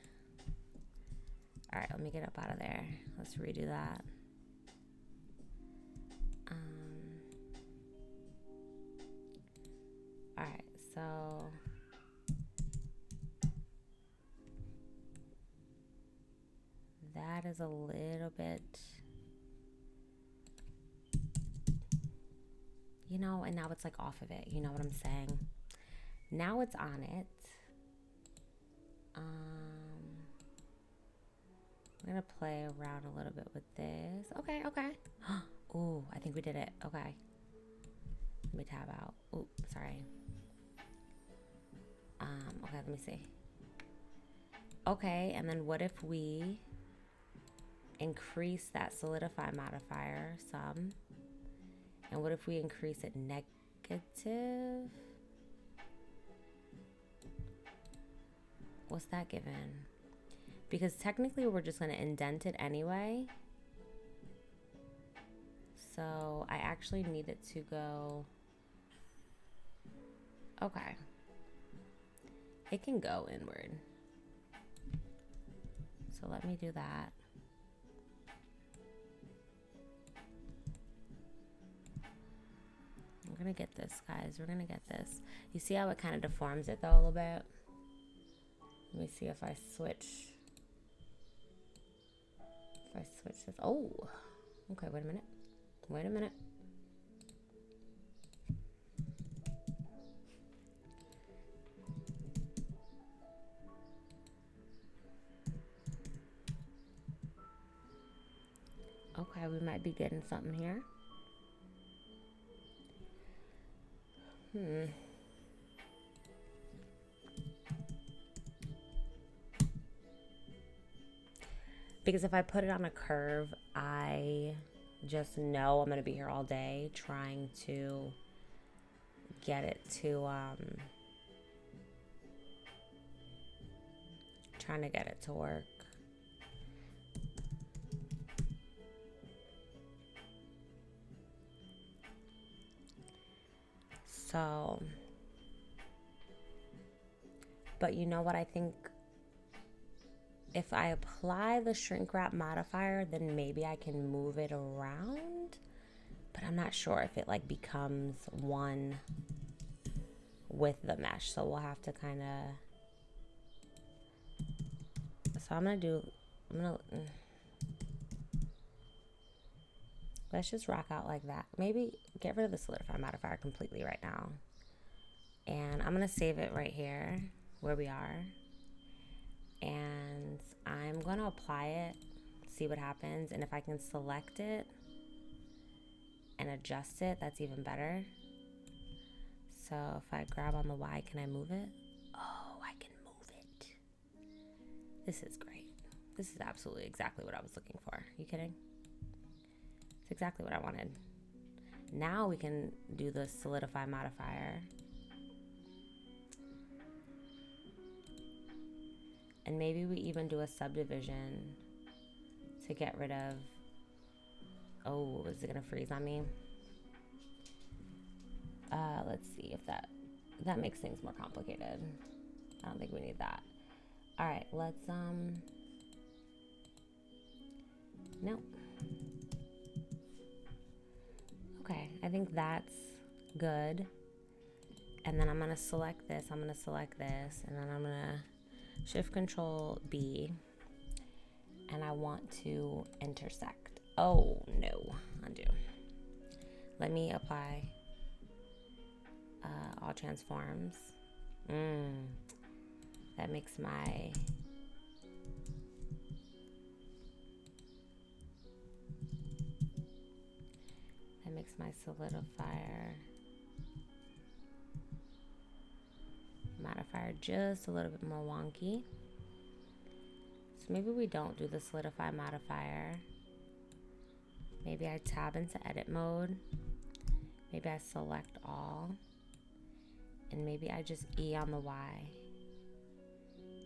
All right, let me get up out of there. Let's redo that. All right, so... that is a little bit... You know, and now it's like off of it. You know what I'm saying? Now it's on it. We're gonna play around a little bit with this. Okay, okay. Ooh, I think we did it. Okay. Let me tab out. Ooh, sorry. Okay, let me see. Okay, and then what if we increase that solidify modifier some? And what if we increase it negative? What's that given? Because technically we're just going to indent it anyway. So I actually need it to go... Okay. It can go inward. So let me do that. We're gonna get this, guys. We're gonna get this. You see how it kind of deforms it though a little bit? Let me see if I switch. If I switch this. Oh, okay, wait a minute. Wait a minute. Okay, we might be getting something here. Because if I put it on a curve, I just know I'm going to be here all day trying to get it to work. So, but you know what, I think if I apply the shrink wrap modifier, then maybe I can move it around, but I'm not sure if it like becomes one with the mesh. So we'll have to kind of, so let's just rock out like that. Maybe get rid of the solidify modifier completely right now. And I'm gonna save it right here where we are. And I'm gonna apply it, see what happens. And if I can select it and adjust it, that's even better. So if I grab on the Y, can I move it? Oh, I can move it. This is great. This is absolutely exactly what I was looking for. Are you kidding? It's exactly what I wanted. Now we can do the solidify modifier. And maybe we even do a subdivision to get rid of, oh, is it gonna freeze on me? Let's see if that makes things more complicated. I don't think we need that. All right, let's, no. Okay, I think that's good. And then I'm gonna select this, and then I'm gonna Shift Control B, and I want to intersect. Oh no, undo. Let me apply all transforms. That makes my solidifier modifier just a little bit more wonky. So maybe we don't do the solidify modifier. Maybe I tab into edit mode. Maybe I select all. And maybe I just E on the Y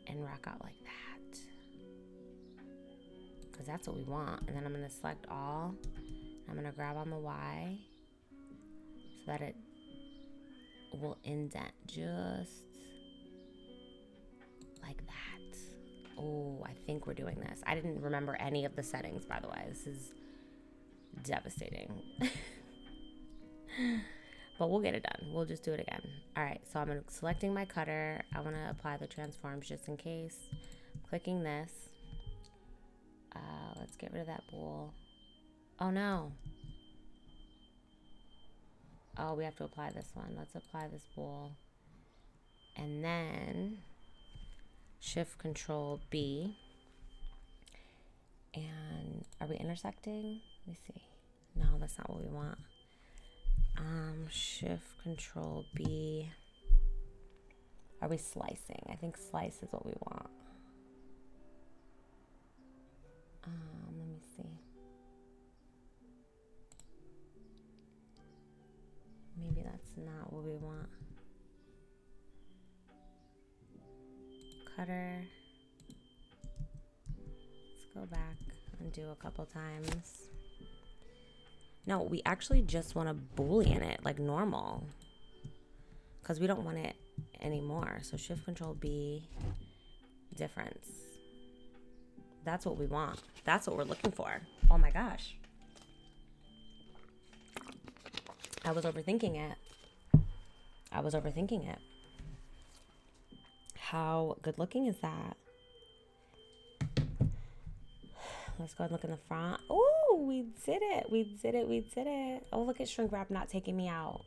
and rock out like that. Because that's what we want. And then I'm going to select all. I'm going to grab on the Y so that it will indent just like that. Oh, I think we're doing this. I didn't remember any of the settings, by the way. This is devastating. But we'll get it done. We'll just do it again. All right, so I'm selecting my cutter. I want to apply the transforms just in case. Clicking this. Let's get rid of that bowl. Oh no. Oh, we have to apply this one. Let's apply this bowl. And then Shift Control B. And are we intersecting? Let me see. No, that's not what we want. Shift Control B. Are we slicing? I think slice is what we want. Let me see. Maybe that's not what we want. Cutter. Let's go back and do a couple times. No, we actually just want to boolean it like normal because we don't want it anymore. So Shift Control B, difference. That's what we want. That's what we're looking for. Oh my gosh. I was overthinking it. How good looking is that? Let's go and look in the front. Oh, we did it. Oh, look at shrink wrap not taking me out.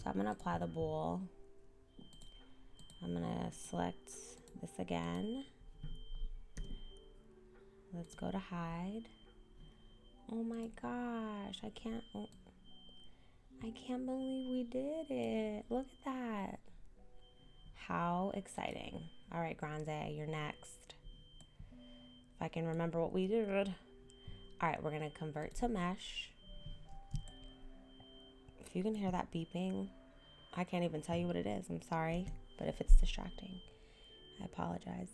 So I'm going to apply the bowl. I'm going to select this again. Let's go to hide. Oh my gosh, I can't believe we did it. Look. How exciting. All right, Grande, you're next. If I can remember what we did. All right, we're going to convert to mesh. If you can hear that beeping, I can't even tell you what it is. I'm sorry, but if it's distracting, I apologize.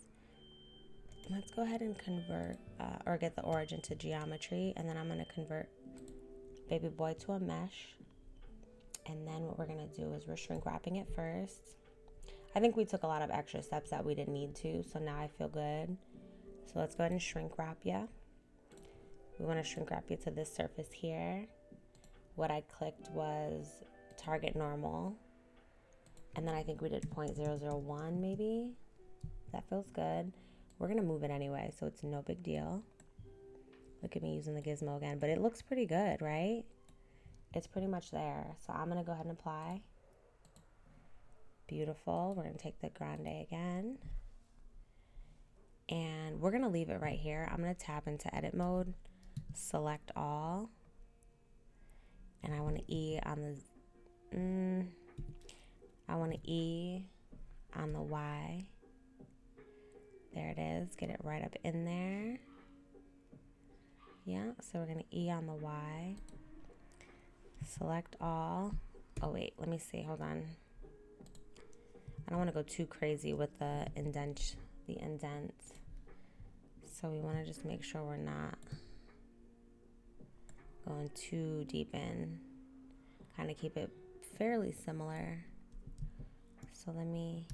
Let's go ahead and convert or get the origin to geometry, and then I'm going to convert baby boy to a mesh. And then what we're going to do is we're shrink wrapping it first. I think we took a lot of extra steps that we didn't need to, so now I feel good. So let's go ahead and shrink wrap you. We want to shrink wrap you to this surface here. What I clicked was target normal. And then I think we did 0.001 maybe. That feels good. We're going to move it anyway, so it's no big deal. Look at me using the gizmo again, but it looks pretty good, right? It's pretty much there. So I'm going to go ahead and apply. Beautiful. We're going to take the Grande again. And we're going to leave it right here. I'm going to tab into edit mode, select all. And I want to E on the, I want to E on the Y. There it is. Get it right up in there. Yeah, so we're going to E on the Y. Select all. Oh, wait, let me see. Hold on. I don't want to go too crazy with the indent. So we want to just make sure we're not going too deep in. Kind of keep it fairly similar. So let me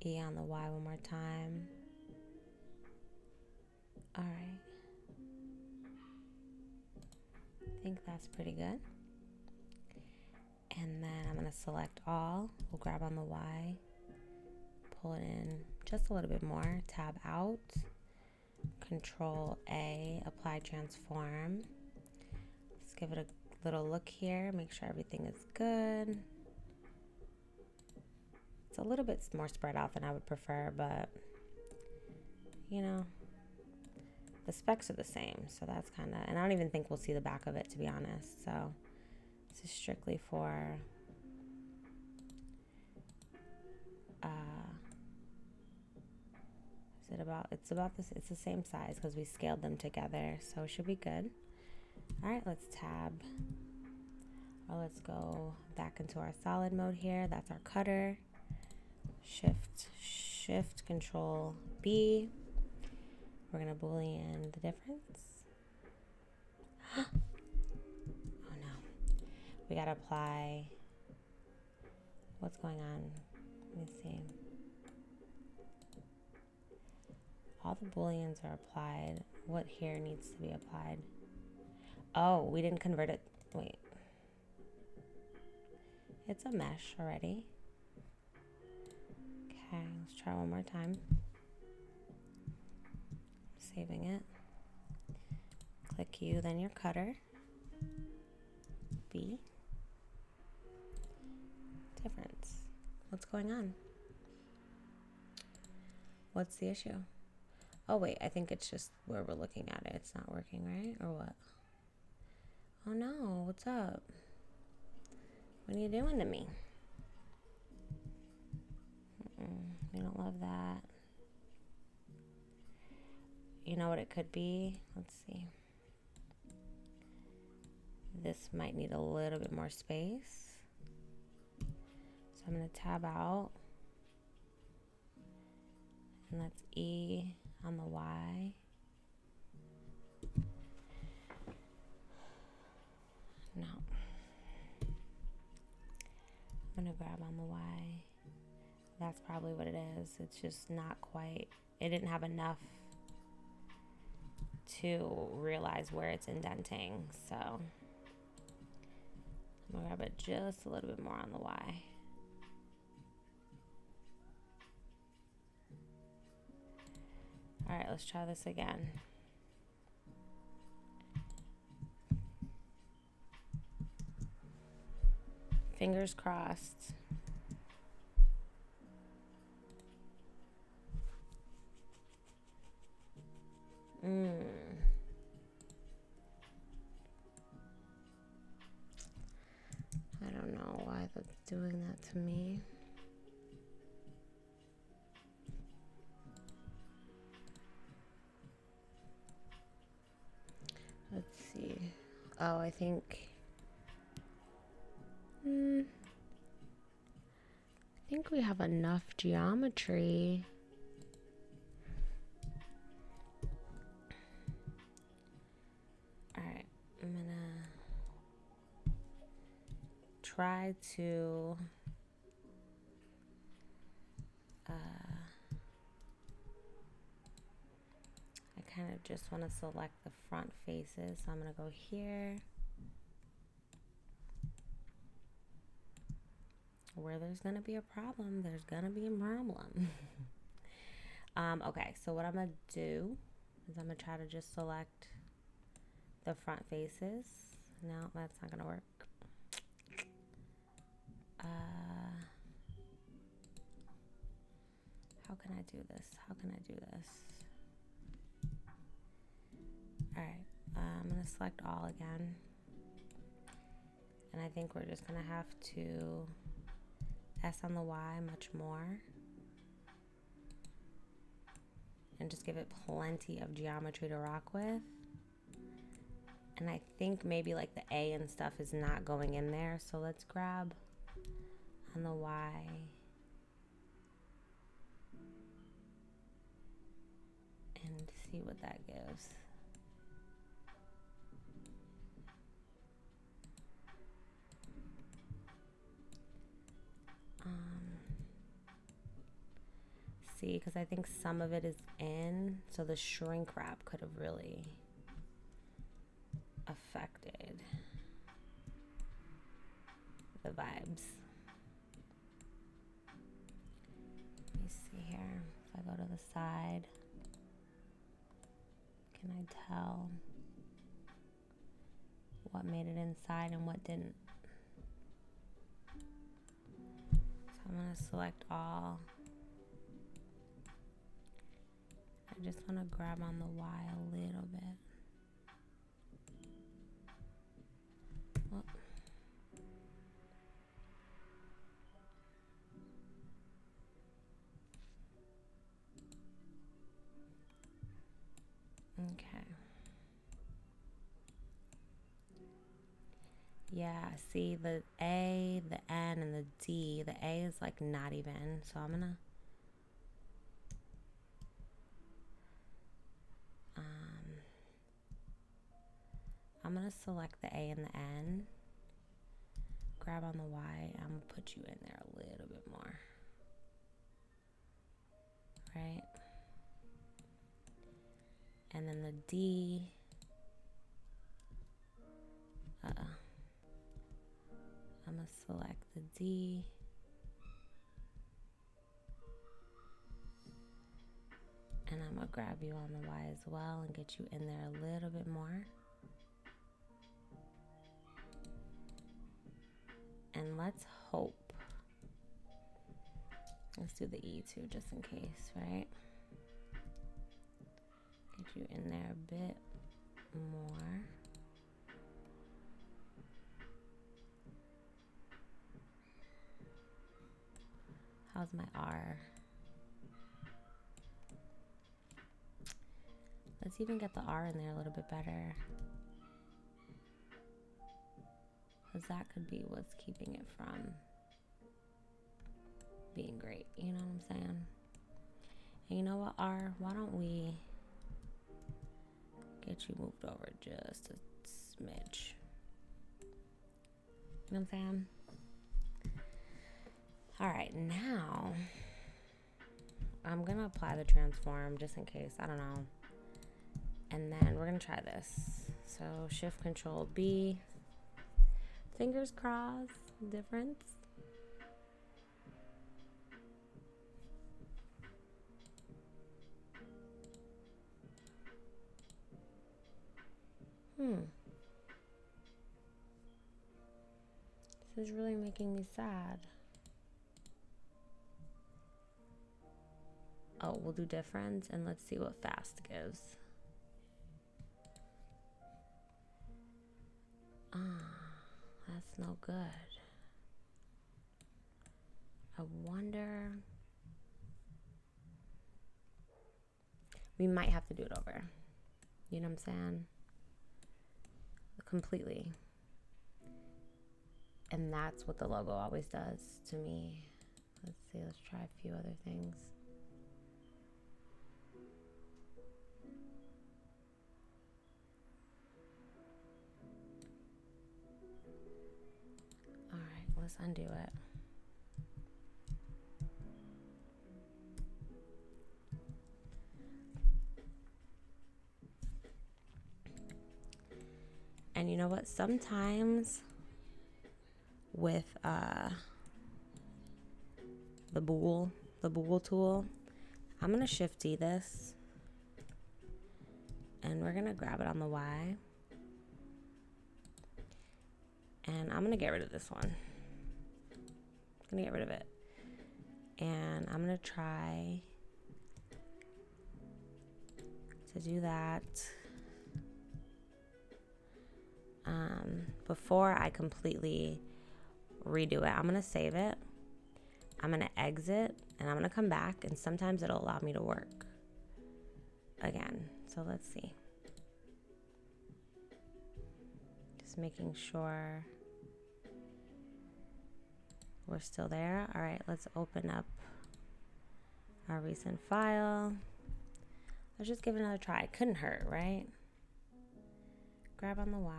E on the Y one more time. All right. I think that's pretty good. And then I'm going to select all. We'll grab on the Y. Pull it in just a little bit more. Tab out. Control A. Apply transform. Let's give it a little look here. Make sure everything is good. It's a little bit more spread out than I would prefer, but you know, the specs are the same, so that's kind of, and I don't even think we'll see the back of it, to be honest. So this is strictly for it's the same size because we scaled them together, so it should be good. All right, let's tab, or let's go back into our solid mode here. That's our cutter. Shift Control B. We're gonna boolean the difference. Oh no, we gotta apply. What's going on? Let me see. All the booleans are applied. What here needs to be applied? Oh, we didn't convert it. Wait. It's a mesh already. Okay, let's try one more time. Saving it. Click U, then your cutter. B. Difference. What's going on? What's the issue? Oh wait, I think it's just where we're looking at it. It's not working, right? Or what? Oh no, what's up? What are you doing to me? We don't love that. You know what it could be? Let's see. This might need a little bit more space. So I'm going to tab out. And that's E on the Y. No. I'm going to grab on the Y. That's probably what it is. It's just not quite, it didn't have enough to realize where it's indenting. So I'm going to grab it just a little bit more on the Y. All right, let's try this again. Fingers crossed. I don't know why that's doing that to me. Oh, I think we have enough geometry. All right, I'm gonna try to I kind of just want to select the front faces, so I'm gonna go here. Where there's gonna be a problem, there's gonna be a problem. Okay, so what I'm gonna do is I'm gonna try to just select the front faces. No, that's not gonna work. How can I do this? How can I do this? All right, I'm gonna select all again. And I think we're just gonna have to S on the Y much more. And just give it plenty of geometry to rock with. And I think maybe like the A and stuff is not going in there. So let's grab on the Y. And see what that gives. See, because I think some of it is in, so the shrink wrap could have really affected the vibes. Let me see here. If I go to the side, can I tell what made it inside and what didn't? So I'm going to select all. I just want to grab on the Y a little bit. Oh. Okay. Yeah, see the A, the N, and the D. The A is like not even, so I'm gonna select the A and the N, grab on the Y, I'm gonna put you in there a little bit more, right? And then the D, I'm gonna select the D, and I'm gonna grab you on the Y as well and get you in there a little bit more. And let's hope. Let's do the E too, just in case, right? Get you in there a bit more. How's my R? Let's even get the R in there a little bit better. Because that could be what's keeping it from being great. You know what I'm saying? And you know what, R? Why don't we get you moved over just a smidge? You know what I'm saying? All right, now I'm going to apply the transform just in case. I don't know. And then we're going to try this. So Shift Control B. Fingers crossed. Difference. This is really making me sad. Oh, we'll do difference and let's see what fast gives. That's no good. I wonder. We might have to do it over. You know what I'm saying? completely. And that's what the logo always does to me. Let's see, let's try a few other things. All right, let's undo it. And you know what? Sometimes with the bool tool, I'm going to Shift D this. And we're going to grab it on the Y. And I'm going to get rid of this one. I'm going to get rid of it. And I'm going to try to do that before I completely redo it. I'm going to save it. I'm going to exit and I'm going to come back, and sometimes it'll allow me to work again. So let's see. Just making sure we're still there. All right, let's open up our recent file. Let's just give it another try. It couldn't hurt, right? Grab on the Y.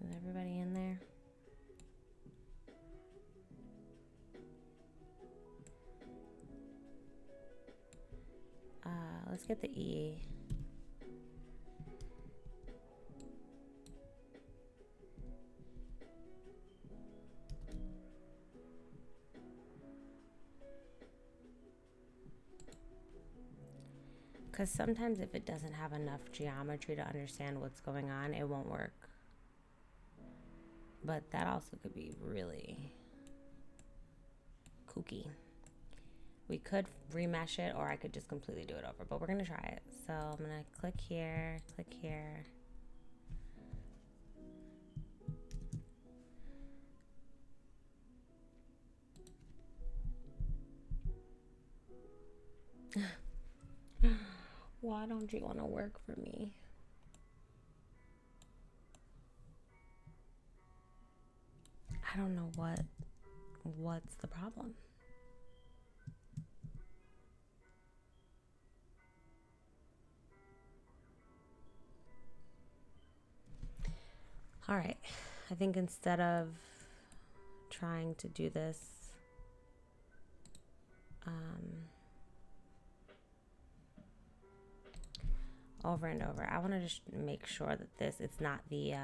Is everybody in there? Let's get the E. Because sometimes if it doesn't have enough geometry to understand what's going on, it won't work. But that also could be really kooky. We could remesh it, or I could just completely do it over, but we're going to try it. So I'm going to click here, click here. Why don't you want to work for me? I don't know what's the problem. All right, I think instead of trying to do this over and over, I want to just make sure that it's not the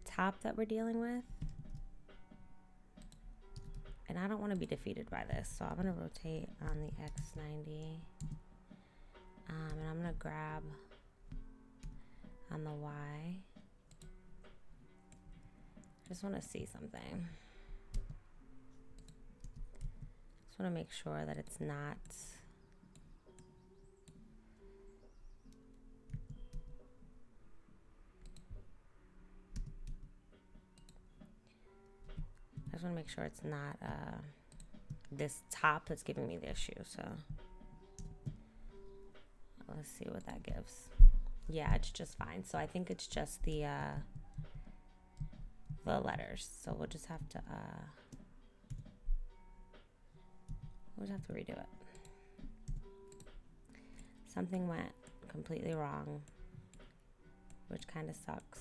top that we're dealing with. And I don't want to be defeated by this, so I'm going to rotate on the X90. And I'm going to grab on the Y. I just want to see something. Just want to make sure that it's not this top that's giving me the issue. So let's see what that gives. Yeah, it's just fine. So I think it's just the letters. So we'll just have to redo it. Something went completely wrong, which kind of sucks.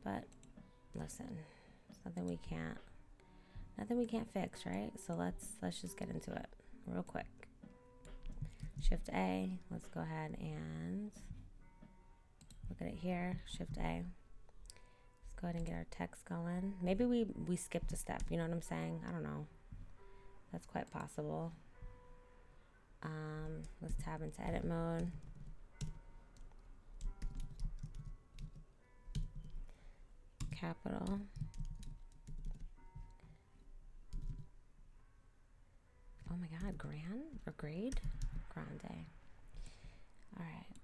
But listen, it's nothing we can't fix, right? So let's just get into it real quick. Shift A. Let's go ahead and look at it here. Shift A. Let's go ahead and get our text going. Maybe we skipped a step. You know what I'm saying? I don't know. That's quite possible. Let's tab into edit mode. Capital. Oh my God, grade? Grande. All right.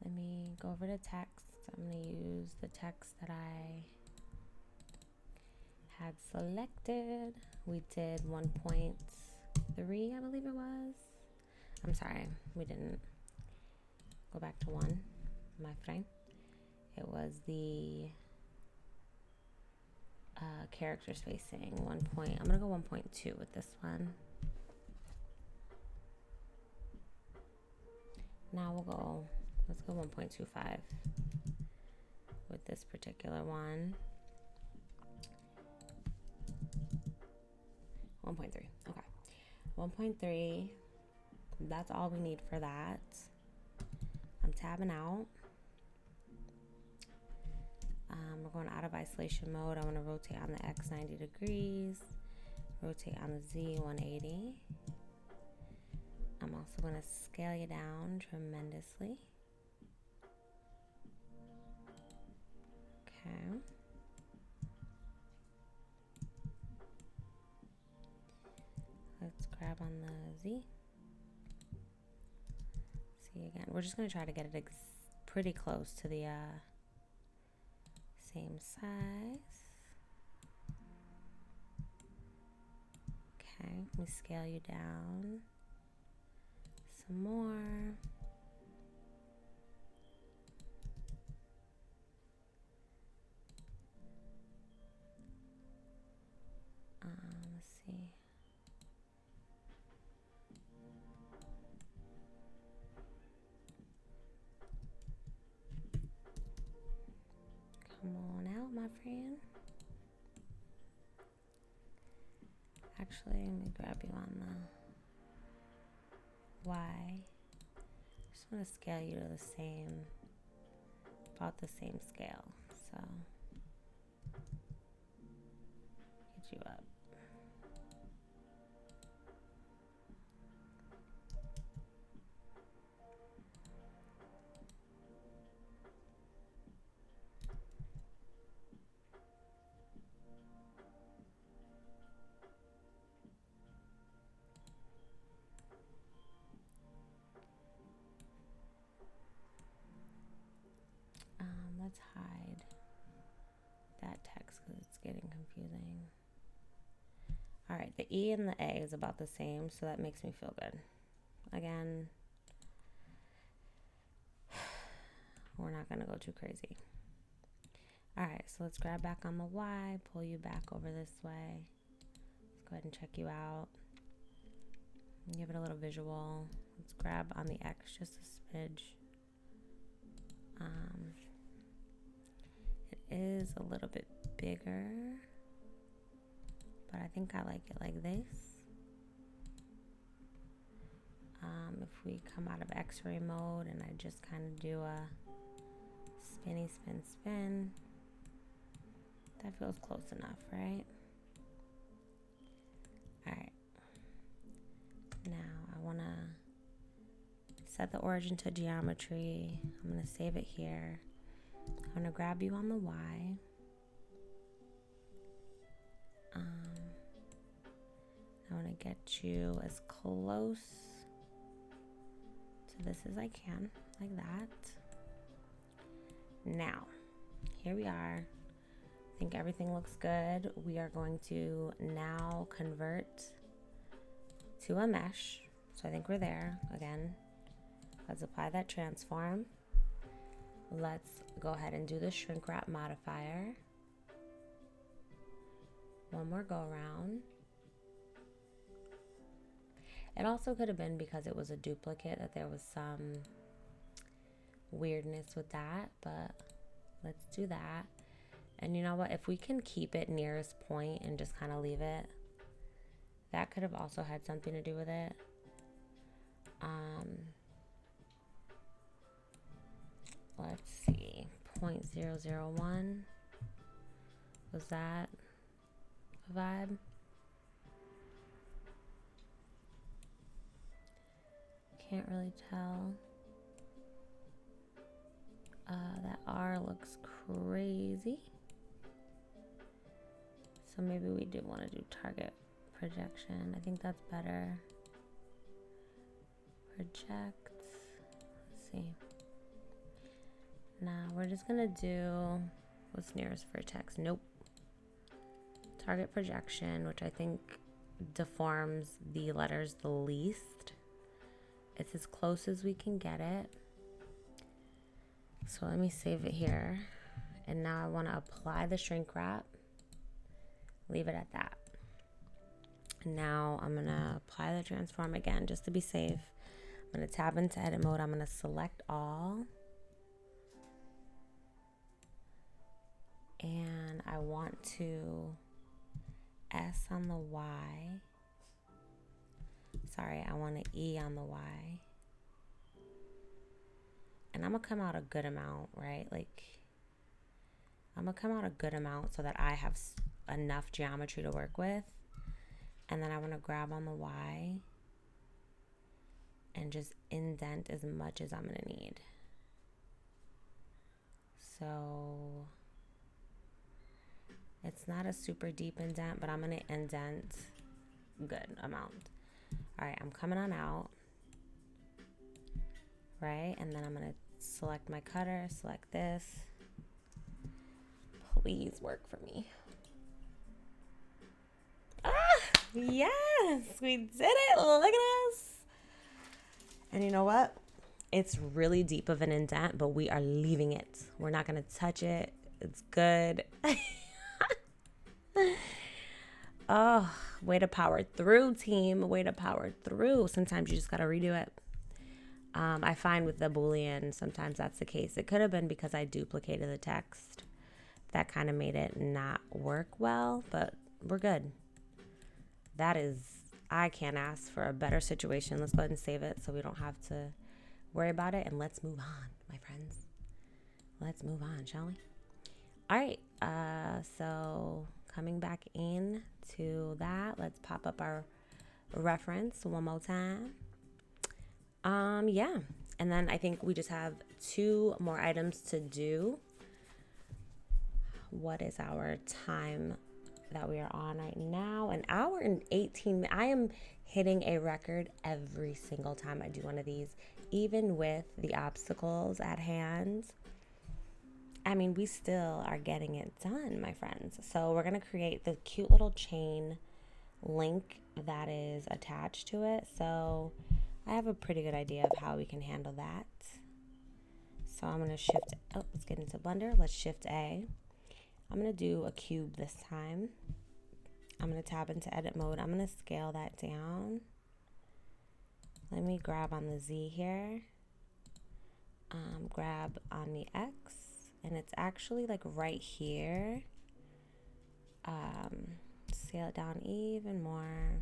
Let me go over to text. I'm going to use the text that I had selected. We did 1.3, I believe it was. I'm sorry, we didn't go back to 1, my friend. It was the character spacing 1 point. I'm gonna go 1.2 with this one. Now let's go 1.25 with this particular one. 1.3, okay. 1.3, that's all we need for that. I'm tabbing out. We're going out of isolation mode. I want to rotate on the X 90 degrees, rotate on the Z 180. I'm also going to scale you down tremendously. Okay. Let's grab on the Z. See again. We're just going to try to get it pretty close to the same size. Okay, let me scale you down some more. Let's see. Come on out, my friend. Actually, let me grab you on the Y. Just want to scale you to the same, about the same scale. So, get you up. Let's hide that text because it's getting confusing. All right, the E and the A is about the same, so that makes me feel good. Again, we're not gonna go too crazy. All right, so let's grab back on the Y, pull you back over this way. Let's go ahead and check you out. Give it a little visual. Let's grab on the X just a smidge. It is a little bit bigger, but I think I like it like this. If we come out of X-ray mode and I just kind of do a spinny spin spin, that feels close enough, right? All right. Now I want to set the origin to geometry. I'm going to save it here. I'm going to grab you on the Y. I want to get you as close to this as I can, like that. Now, here we are. I think everything looks good. We are going to now convert to a mesh. So I think we're there. Again, let's apply that transform. Let's go ahead and do the shrink wrap modifier. One more go around. It also could have been because it was a duplicate that there was some weirdness with that, but let's do that. And you know what? If we can keep it nearest point and just kind of leave it, that could have also had something to do with it. Let's see, 0.001. Was that a vibe? Can't really tell. That R looks crazy. So maybe we do want to do target projection. I think that's better. project. Let's see. Now we're just gonna do what's nearest vertex. Nope. Target projection, which I think deforms the letters the least. It's as close as we can get it. So let me save it here. And now I want to apply the shrink wrap. Leave it at that. Now I'm going to apply the transform again just to be safe. I'm going to tab into edit mode. I'm going to select all. And I want to S on the Y. Sorry, I want an E on the Y. And I'm going to come out a good amount, right? Like, I'm going to come out a good amount so that I have enough geometry to work with. And then I want to grab on the Y and just indent as much as I'm going to need. So it's not a super deep indent, but I'm going to indent good amount. All right, I'm coming on out, right? And then I'm going to select my cutter, select this. Please work for me. Ah, yes, we did it. Look at us. And you know what? It's really deep of an indent, but we are leaving it. We're not going to touch it. It's good. Oh, way to power through, team. Way to power through. Sometimes you just got to redo it. I find with the Boolean, sometimes that's the case. It could have been because I duplicated the text. That kind of made it not work well, but we're good. That is, I can't ask for a better situation. Let's go ahead and save it so we don't have to worry about it. And let's move on, my friends. Let's move on, shall we? All right, so coming back in to that, let's pop up our reference one more time. Yeah, and then I think we just have 2 more items to do. What is our time that we are on right now? 1 hour and 18 minutes. I am hitting a record every single time I do one of these, even with the obstacles at hand. I mean, we still are getting it done, my friends. So we're going to create the cute little chain link that is attached to it. So I have a pretty good idea of how we can handle that. So I'm going to shift, let's get into Blender. Let's shift A. I'm going to do a cube this time. I'm going to tab into edit mode. I'm going to scale that down. Let me grab on the Z here. Grab on the X. And it's actually like right here. Scale it down even more.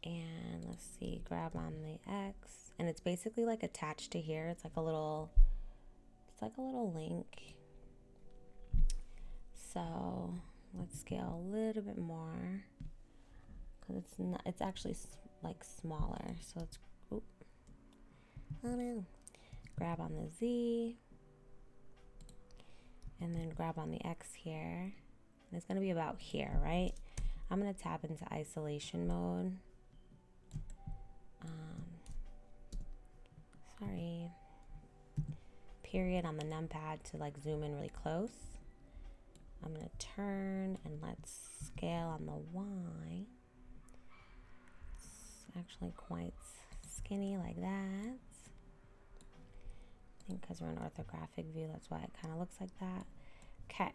And let's see, grab on the X. And it's basically like attached to here. It's like a little link. So let's scale a little bit more. Because it's actually like smaller. So it's, oh no. Grab on the Z. And then grab on the X here. And it's going to be about here, right? I'm going to tap into isolation mode. Sorry. Period on the numpad to like zoom in really close. I'm going to turn and let's scale on the Y. It's actually quite skinny like that. I think because we're in orthographic view, that's why it kind of looks like that. Okay.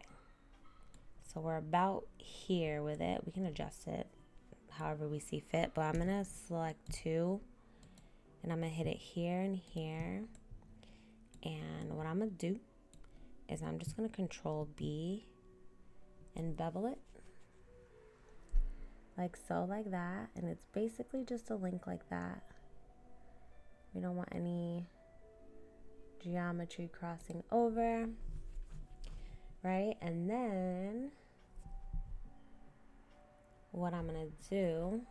So we're about here with it. We can adjust it however we see fit, but I'm going to select 2 and I'm going to hit it here and here. And what I'm going to do is I'm just going to Control B and bevel it like so, like that. And it's basically just a link like that. We don't want any geometry crossing over, right? And then what I'm gonna do,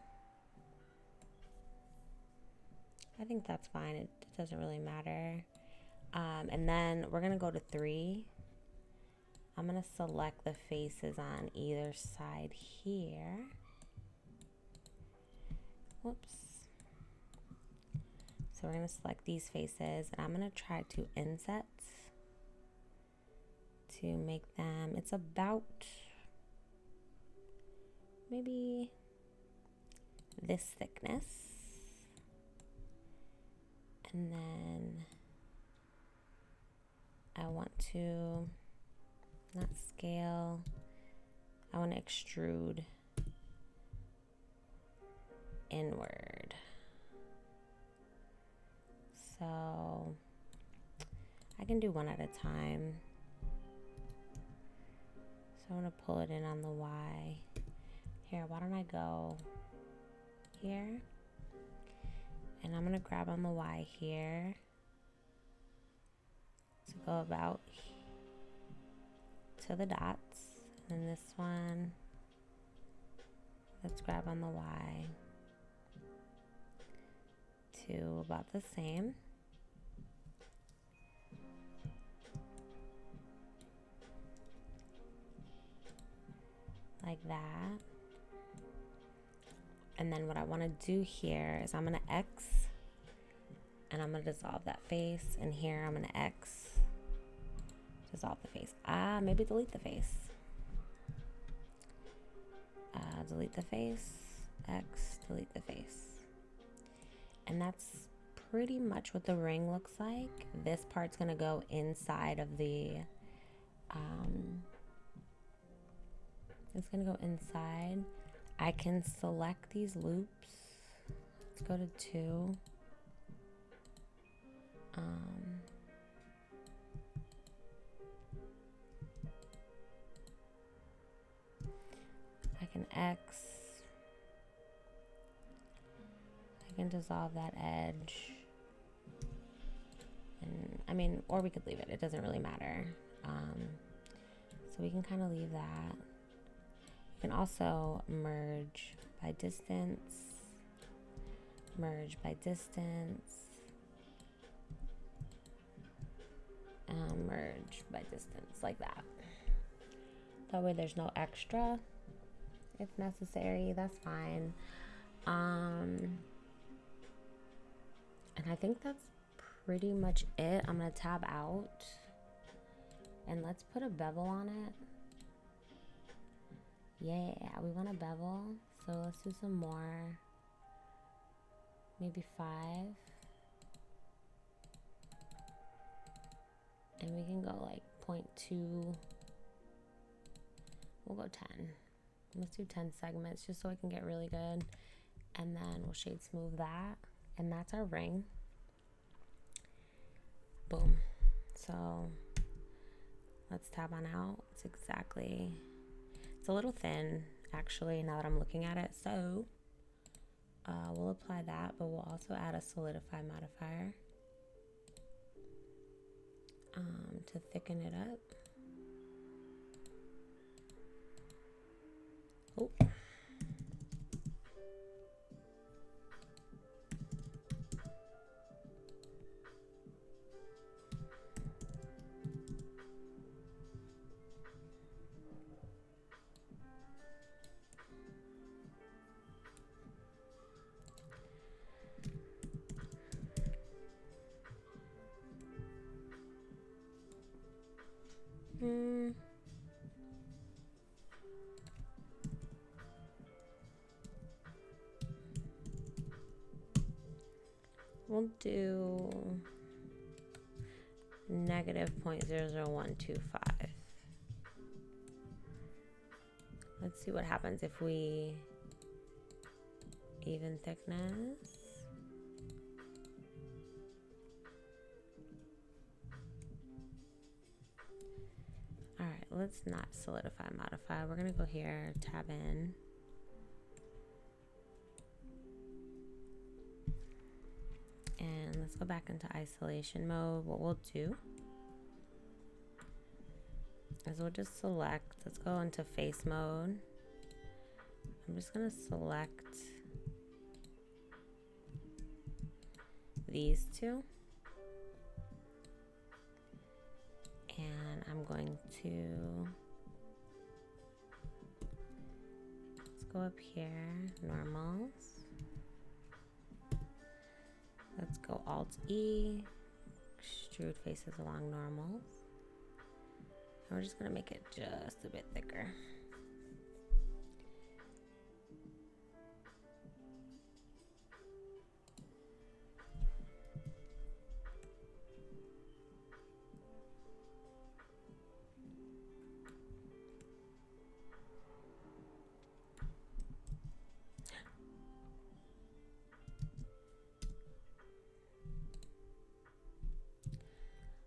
I think that's fine, it doesn't really matter. And then we're gonna go to 3. I'm gonna select the faces on either side here. Whoops. So we're going to select these faces, and I'm going to try to inset to make them, it's about maybe this thickness. And then I want to not scale, I want to extrude inward. So I can do one at a time. So I'm going to pull it in on the Y. Here, why don't I go here? And I'm going to grab on the Y here to go about to the dots. And this one, let's grab on the Y to about the same. Like that. And then what I want to do here is I'm going to X, and I'm going to dissolve that face. And here I'm going to X, dissolve the face. Maybe delete the face. Delete the face, X, delete the face. And that's pretty much what the ring looks like. This part's going to go inside of the, it's going to go inside. I can select these loops. Let's go to 2. I can X. I can dissolve that edge. And I mean, or we could leave it. It doesn't really matter. So we can kind of leave that. You can also merge by distance, merge by distance, merge by distance, like that. That way there's no extra. If necessary, that's fine. And I think that's pretty much it. I'm gonna tab out, and let's put a bevel on it. Yeah, we want a bevel, so let's do some more. Maybe 5. And we can go like 0.2. We'll go 10. Let's do 10 segments just so I can get really good. And then we'll shade smooth that. And that's our ring. Boom. So let's tab on out. It's exactly, it's a little thin actually now that I'm looking at it. So we'll apply that, but we'll also add a solidify modifier to thicken it up. Oh. We'll do negative 0.00125. Let's see what happens if we even thickness. All right, let's not solidify modify. We're gonna go here, tab in. And let's go back into isolation mode. What we'll do is we'll just select, let's go into face mode. I'm just gonna select these two. And I'm going to, let's go up here, normals. Let's Go Alt E, extrude faces along normals. And we're just gonna make it just a bit thicker.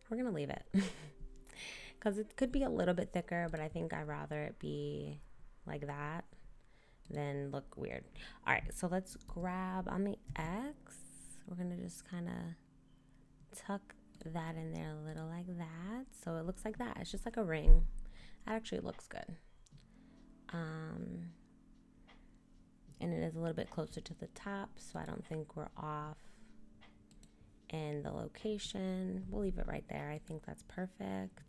We're gonna leave it because it could be a little bit thicker, but I think I'd rather it be like that than look weird. All right, so let's grab on the X. We're gonna just kind of tuck that in there a little like that, so it looks like that. It's just like a ring. That actually looks good. And it is a little bit closer to the top, so I don't think we're off. And the location, we'll leave it right there. I think that's perfect.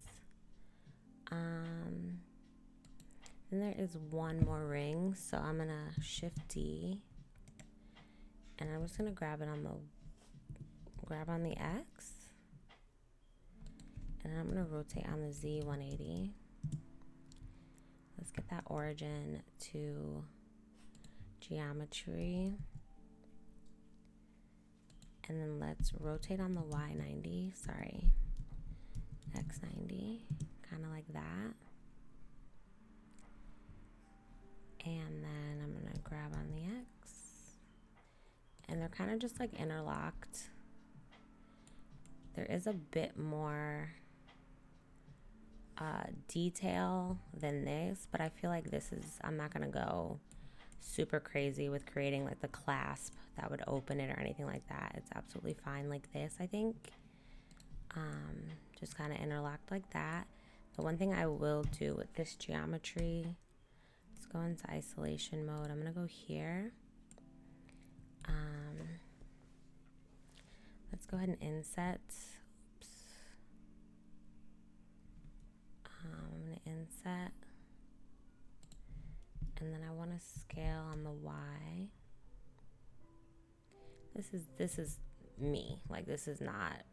And there is one more ring, so I'm gonna Shift D, and I'm just gonna grab on the X, and I'm gonna rotate on the Z 180. Let's get that origin to geometry. And then let's rotate on the Y90, sorry, X90, kind of like that. And then I'm gonna grab on the X. And they're kind of just like interlocked. There is a bit more detail than this, but I feel like this is, I'm not gonna go super crazy with creating like the clasp that would open it or anything like that. It's absolutely fine like this, I think. Just kind of interlocked like that. The one thing I will do with this geometry, let's go into isolation mode. I'm gonna go here. Let's go ahead and inset. Oops. I'm gonna inset. And then I want to scale on the Y. This is me. Like this is not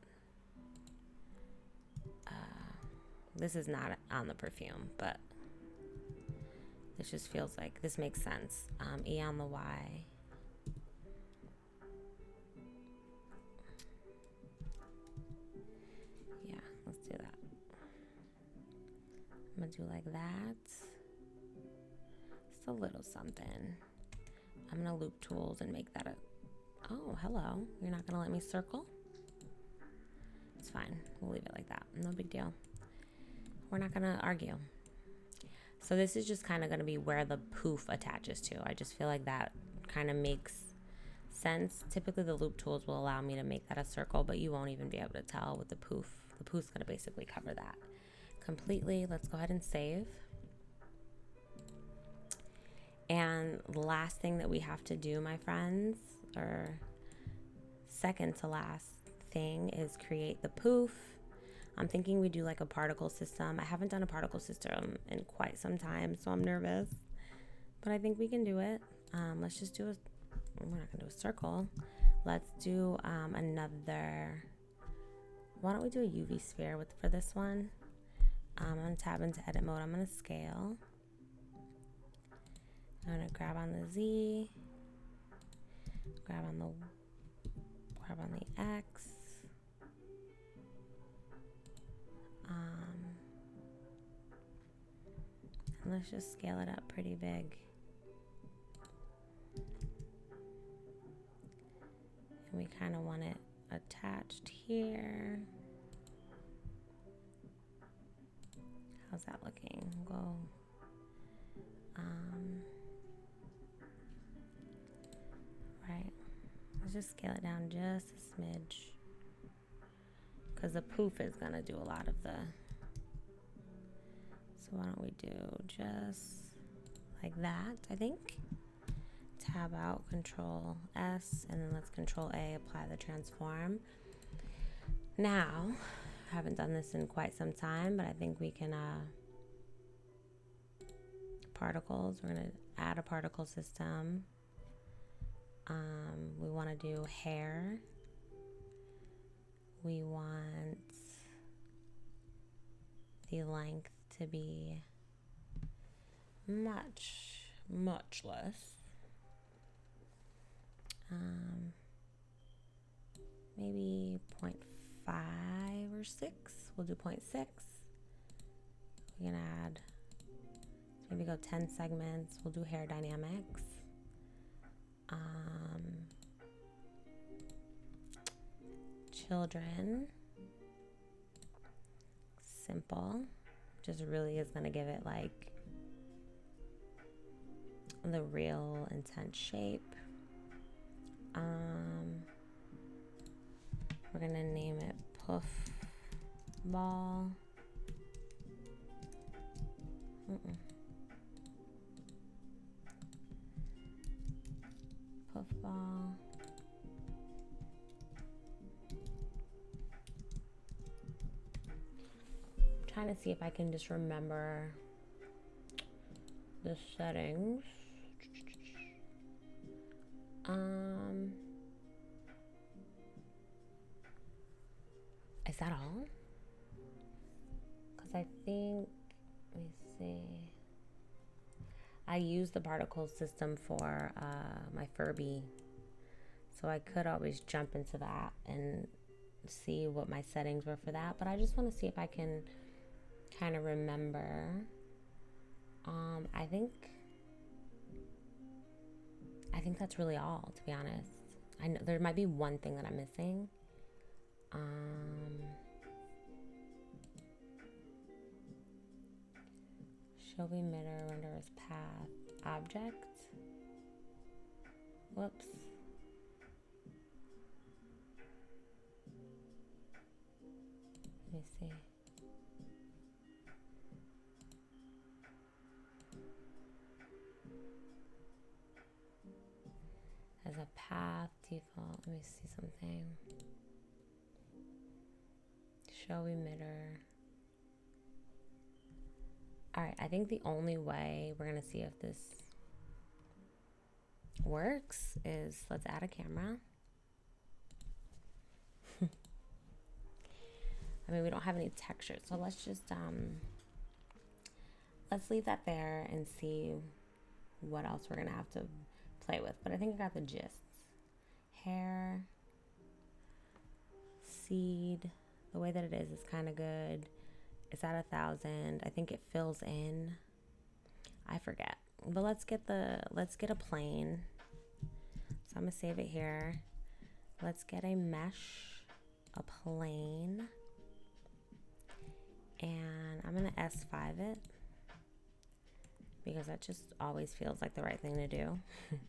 on the Perfume, but this just feels like this makes sense. E on the Y. Yeah, let's do that. I'm gonna do like that. A little something. I'm gonna loop tools and make that oh, hello. You're not gonna let me circle? It's fine. We'll leave it like that. No big deal. We're not gonna argue. So this is just kind of gonna be where the poof attaches to. I just feel like that kind of makes sense. Typically the loop tools will allow me to make that a circle, but you won't even be able to tell with the poof. The poof's gonna basically cover that completely. Let's go ahead and save. And the last thing that we have to do, my friends, or second to last thing, is create the poof. I'm thinking we do like a particle system. I haven't done a particle system in quite some time, so I'm nervous. But I think we can do it. Let's just do we're not gonna do a circle. Let's do another, why don't we do a UV sphere for this one? I'm gonna tab into edit mode. I'm gonna scale. I'm gonna grab on the Z, grab on the X, and let's just scale it up pretty big. And we kind of want it attached here. How's that looking? We'll go. Right. Let's just scale it down just a smidge, because the poof is gonna do a lot of the. So why don't we do just like that? I think. Tab out, Control S, and then let's Control A, apply the transform. Now, I haven't done this in quite some time, but I think we can particles. We're gonna add a particle system. We want to do hair. we want the length to be much less. Maybe 0.5 or 6. We'll do 0.6. We can add, maybe go 10 segments. We'll do hair dynamics. Children. Simple. Just really is going to give it like the real intense shape. We're gonna name it Puff Ball. Puff Ball. I'm trying to see if I can just remember the settings. Is that all? Because I think, let me see. I use the particle system for my Furby. So I could always jump into that and see what my settings were for that. But I just want to see if I can kind of remember. I think that's really all, to be honest. I know there might be one thing that I'm missing. Show emitter, render as path, object. Whoops. Let me see. As a path default, let me see something. Show emitter. All right, I think the only way we're gonna see if this works is let's add a camera. I mean, we don't have any textures, so let's just let's leave that there and see what else we're gonna have to play with. But I think I got the gist. Hair, seed, the way that it is kind of good. It's at 1,000. I think it fills in. I forget. But let's get a plane. So I'm gonna save it here. Let's get a mesh, a plane, and I'm gonna S5 it because that just always feels like the right thing to do. I'm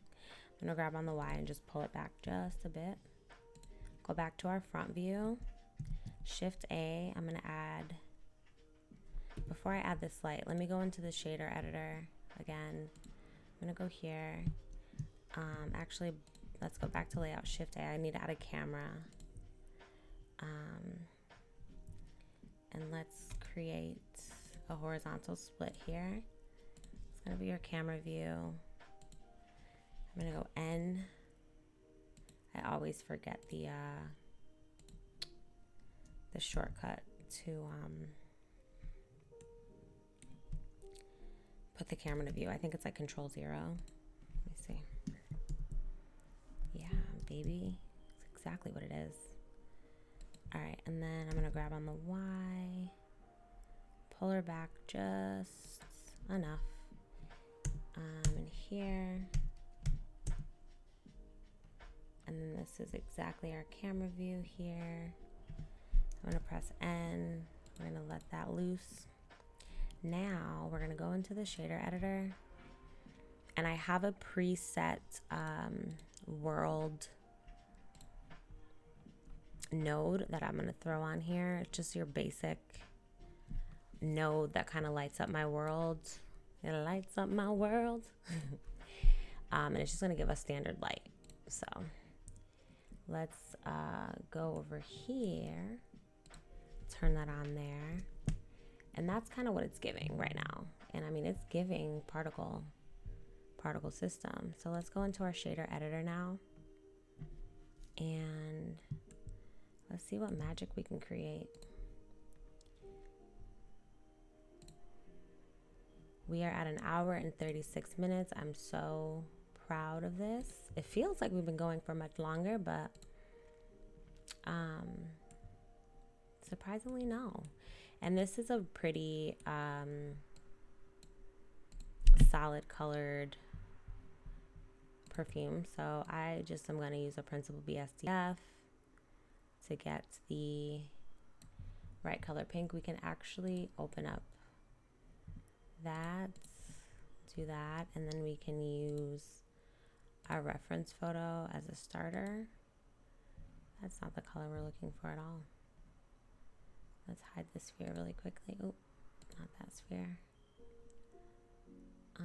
gonna grab on the Y and just pull it back just a bit. Go back to our front view. Shift A. I'm gonna add. Before I add this light, let me go into the shader editor again. I'm gonna go here. Actually, let's go back to layout. Shift A. I need to add a camera. And let's create a horizontal split here. It's gonna be your camera view. I'm gonna go N. I always forget the shortcut to put the camera to view. I think it's like Control 0. Let me see. Yeah, baby. It's exactly what it is. All right, and then I'm gonna grab on the Y, pull her back just enough. In here. And then this is exactly our camera view here. I'm gonna press N. We're gonna let that loose. Now we're gonna go into the shader editor, and I have a preset world node that I'm gonna throw on here. It's just your basic node that kind of lights up my world. It lights up my world. And it's just gonna give us standard light. So let's go over here, turn that on there. And that's kind of what it's giving right now. And I mean, it's giving particle system. So let's go into our shader editor now. And Let's see what magic we can create. We are at 1 hour and 36 minutes. I'm so proud of this. It feels like we've been going for much longer, but surprisingly no. And this is a pretty solid colored perfume, so I just am going to use a Principal BSDF to get the right color pink. We can actually open up that, do that, and then we can use our reference photo as a starter. That's not the color we're looking for at all. Let's hide the sphere really quickly. Oh, not that sphere. Oh.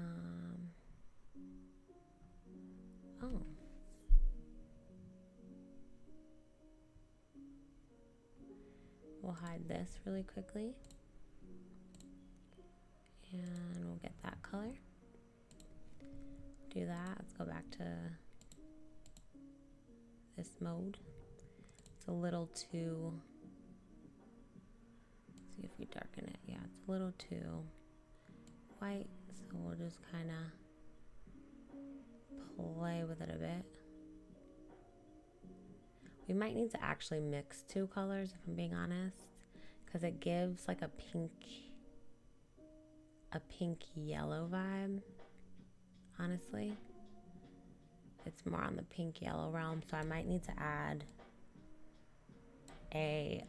We'll hide this really quickly. And we'll get that color. Do that. Let's go back to this mode. It's a little too, let's see if we darken it. Yeah, it's a little too white, so we'll just kind of play with it a bit. We might need to actually mix two colors, if I'm being honest, because it gives like a pink yellow vibe. Honestly, it's more on the pink yellow realm, so I might need to add a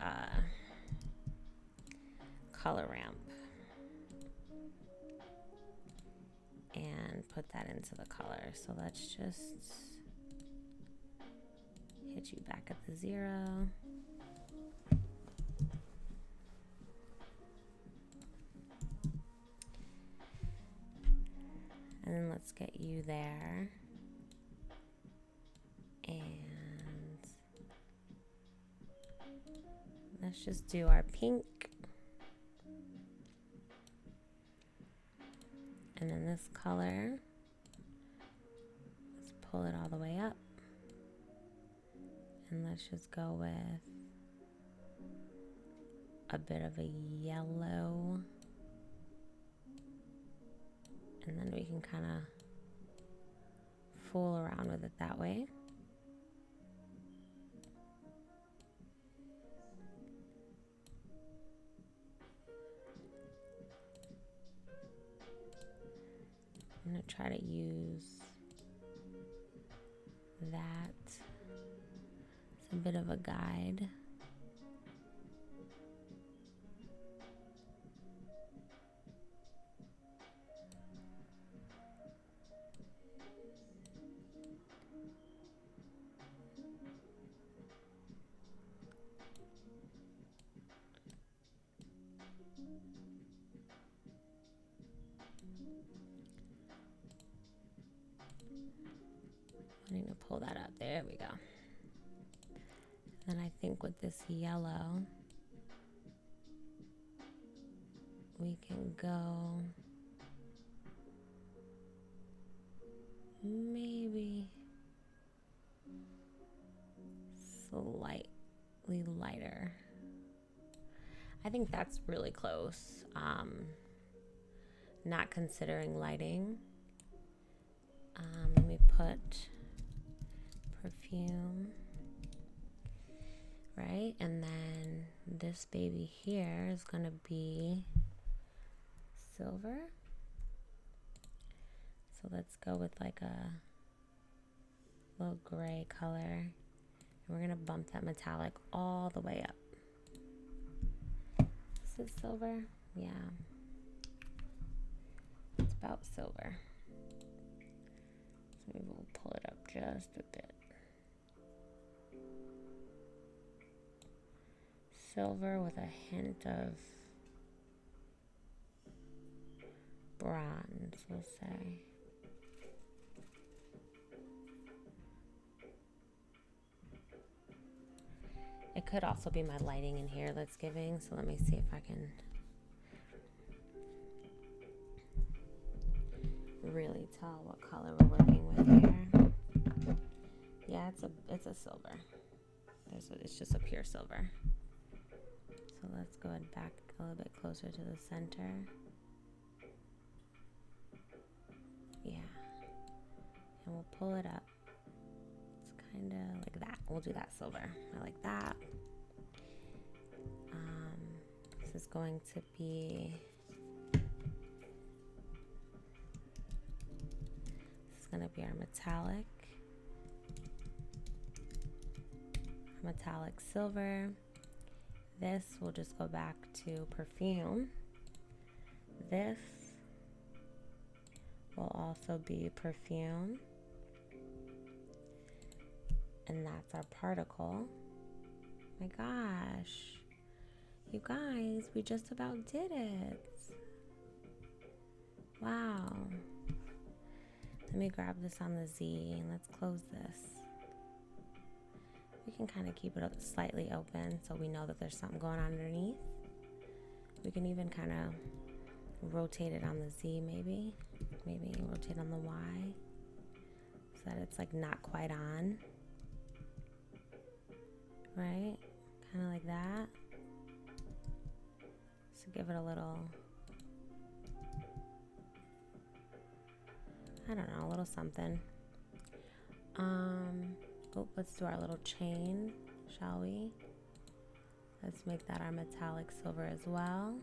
color ramp and put that into the color. So let's just hit you back at the 0. And then let's get you there. And let's just do our pink. And then this color, let's pull it all the way up. And let's just go with a bit of a yellow. And then we can kind of fool around with it that way. I'm going to try to use that as a bit of a guide. I need to pull that up. There we go. Then I think with this yellow, we can go maybe slightly lighter. I think that's really close. Not considering lighting. Let me put Perfume, right? And then this baby here is gonna be silver. So let's go with like a little gray color. And we're gonna bump that metallic all the way up. Is it silver? Yeah. It's about silver. So maybe we'll pull it up just a bit. Silver with a hint of bronze, we'll say. It could also be my lighting in here that's giving, so let me see if I can really tell what color we're working with here. Yeah, it's a silver. It's just a pure silver. So let's go ahead back a little bit closer to the center. Yeah. And we'll pull it up. It's kind of like that. We'll do that silver. I like that. This is going to be... This is going to be our metallic. Metallic silver. This will just go back to Perfume. This will also be Perfume. And that's our particle. My gosh. You guys, we just about did it. Wow. Let me grab this on the Z and let's close this. We can kind of keep it slightly open so we know that there's something going on underneath. We can even kind of rotate it on the Z maybe. Maybe rotate on the Y so that it's like not quite on. Right? Kind of like that. So give it a little, I don't know, a little something. Oh, let's do our little chain, shall we? Let's make that our metallic silver as well.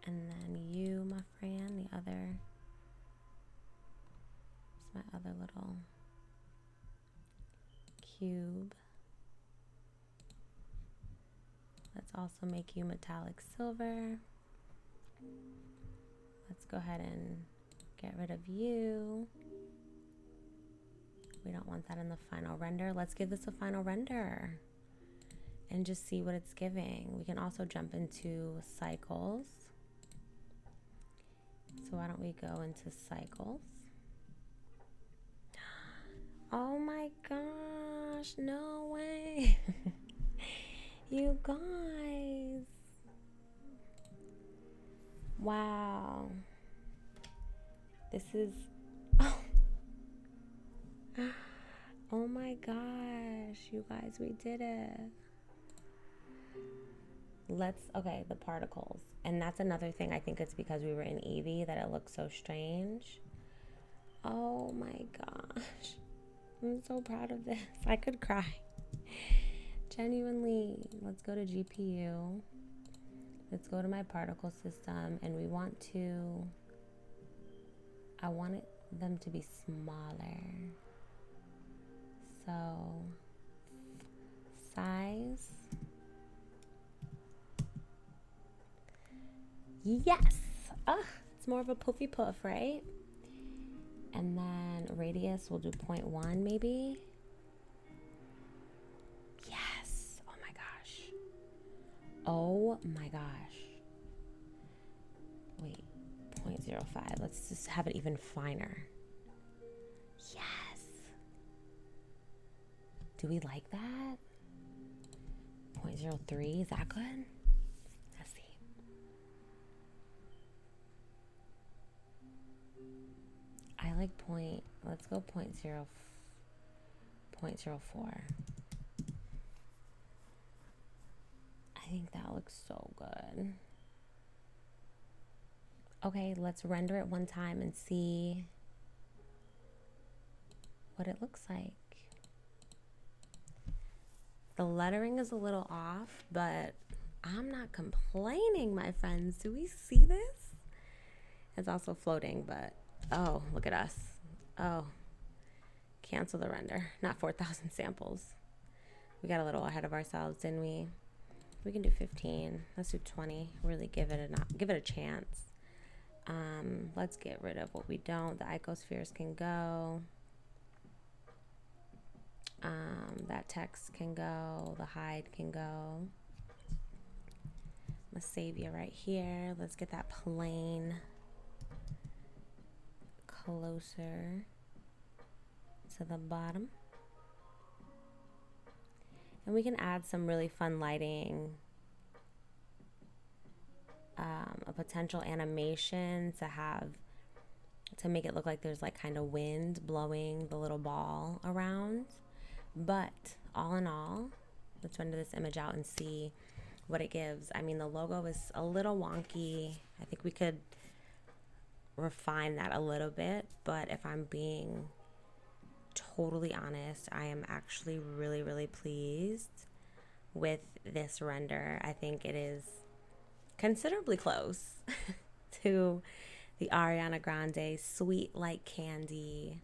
And then you, my friend, the other, it's my other little cube. Let's also make you metallic silver. Let's go ahead and get rid of you. We don't want that in the final render. Let's give this a final render and just see what it's giving. We can also jump into cycles. So why don't we go into cycles? Oh my gosh, no way. You guys. Wow. This is, oh my gosh, you guys, we did it. Okay, the particles. And that's another thing. I think it's because we were in Eevee that it looks so strange. Oh my gosh. I'm so proud of this. I could cry. Genuinely. Let's go to GPU. Let's go to my particle system. And we want to... I want them to be smaller. So... size... Yes! It's more of a puffy puff, right? And then radius, we'll do 0.1 maybe. Yes! Oh my gosh. Oh my gosh. Wait, 0.05. Let's just have it even finer. Yes! Do we like that? 0.03, is that good? I like let's go 0.04. I think that looks so good. Okay, let's render it one time and see what it looks like. The lettering is a little off, but I'm not complaining, my friends. Do we see this? It's also floating, but oh, look at us. Oh, cancel the render. Not 4,000 samples. We got a little ahead of ourselves, didn't we? We can do 15. Let's do 20. Really give it a chance. Let's get rid of what we don't. The icospheres can go. That text can go. The hide can go. I'm gonna save you right here. Let's get that plane closer to the bottom. And we can add some really fun lighting, a potential animation to make it look like there's like kind of wind blowing the little ball around. But all in all, let's render this image out and see what it gives. I mean, the logo is a little wonky. I think we could refine that a little bit, but if I'm being totally honest, I am actually really, really pleased with this render. I think it is considerably close to the Ariana Grande Sweet Like Candy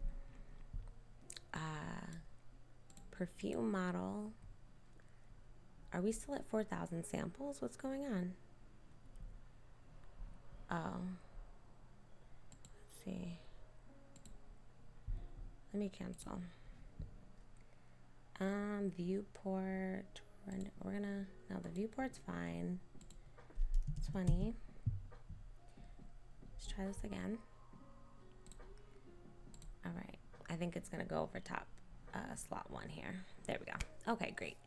perfume model. Are we still at 4,000 samples? What's going on? Oh. Let's see. Let me cancel. Viewport. We're gonna, no, the viewport's fine. 20. Let's try this again. All right. I think it's gonna go over top slot 1 here. There we go. Okay, great.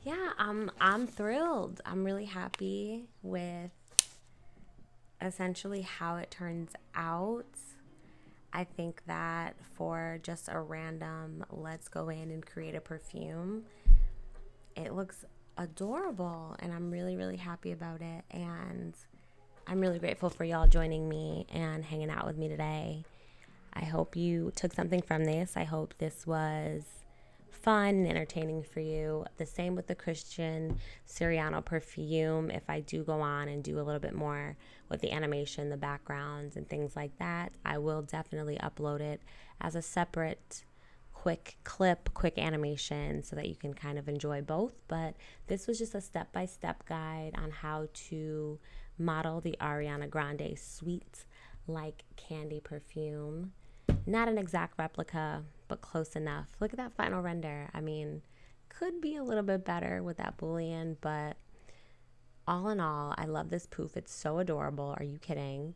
Yeah, I'm thrilled. I'm really happy with essentially how it turns out. I think that for just a random let's go in and create a perfume, it looks adorable, and I'm really, really happy about it. And I'm really grateful for y'all joining me and hanging out with me today. I hope you took something from this. I hope this was fun and entertaining for you. The same with the Christian Siriano perfume. If I do go on and do a little bit more with the animation, the backgrounds, and things like that, I will definitely upload it as a separate quick clip, quick animation, so that you can kind of enjoy both. But this was just a step-by-step guide on how to model the Ariana Grande Sweet Like Candy perfume. Not an exact replica, but close enough. Look at that final render. I mean, could be a little bit better with that boolean, but all in all, I love this poof. It's so adorable. Are you kidding?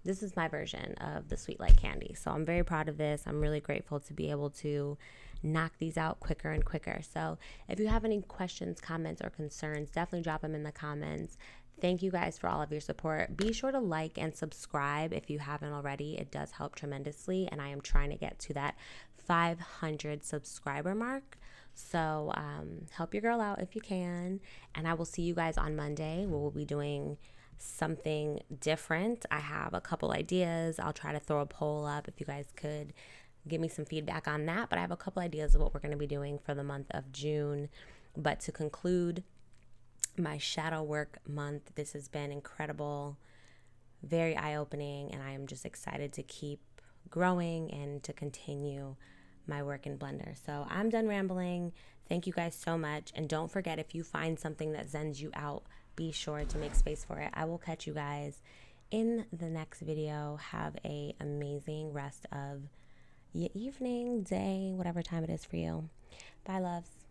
This is my version of the Sweet Like Candy. So I'm very proud of this. I'm really grateful to be able to knock these out quicker and quicker. So if you have any questions, comments, or concerns, definitely drop them in the comments. Thank you guys for all of your support. Be sure to like and subscribe if you haven't already. It does help tremendously, and I am trying to get to that 500 subscriber mark. So help your girl out if you can, and I will see you guys on Monday, where we'll be doing something different. I have a couple ideas. I'll try to throw a poll up if you guys could give me some feedback on that, but I have a couple ideas of what we're going to be doing for the month of June. But to conclude my shadow work month, this has been incredible, very eye-opening, and I am just excited to keep growing and to continue my work in Blender. So I'm done rambling. Thank you guys so much, and don't forget, if you find something that zens you out, be sure to make space for it. I will catch you guys in the next video. Have a amazing rest of your evening, day, whatever time it is for you. Bye, loves.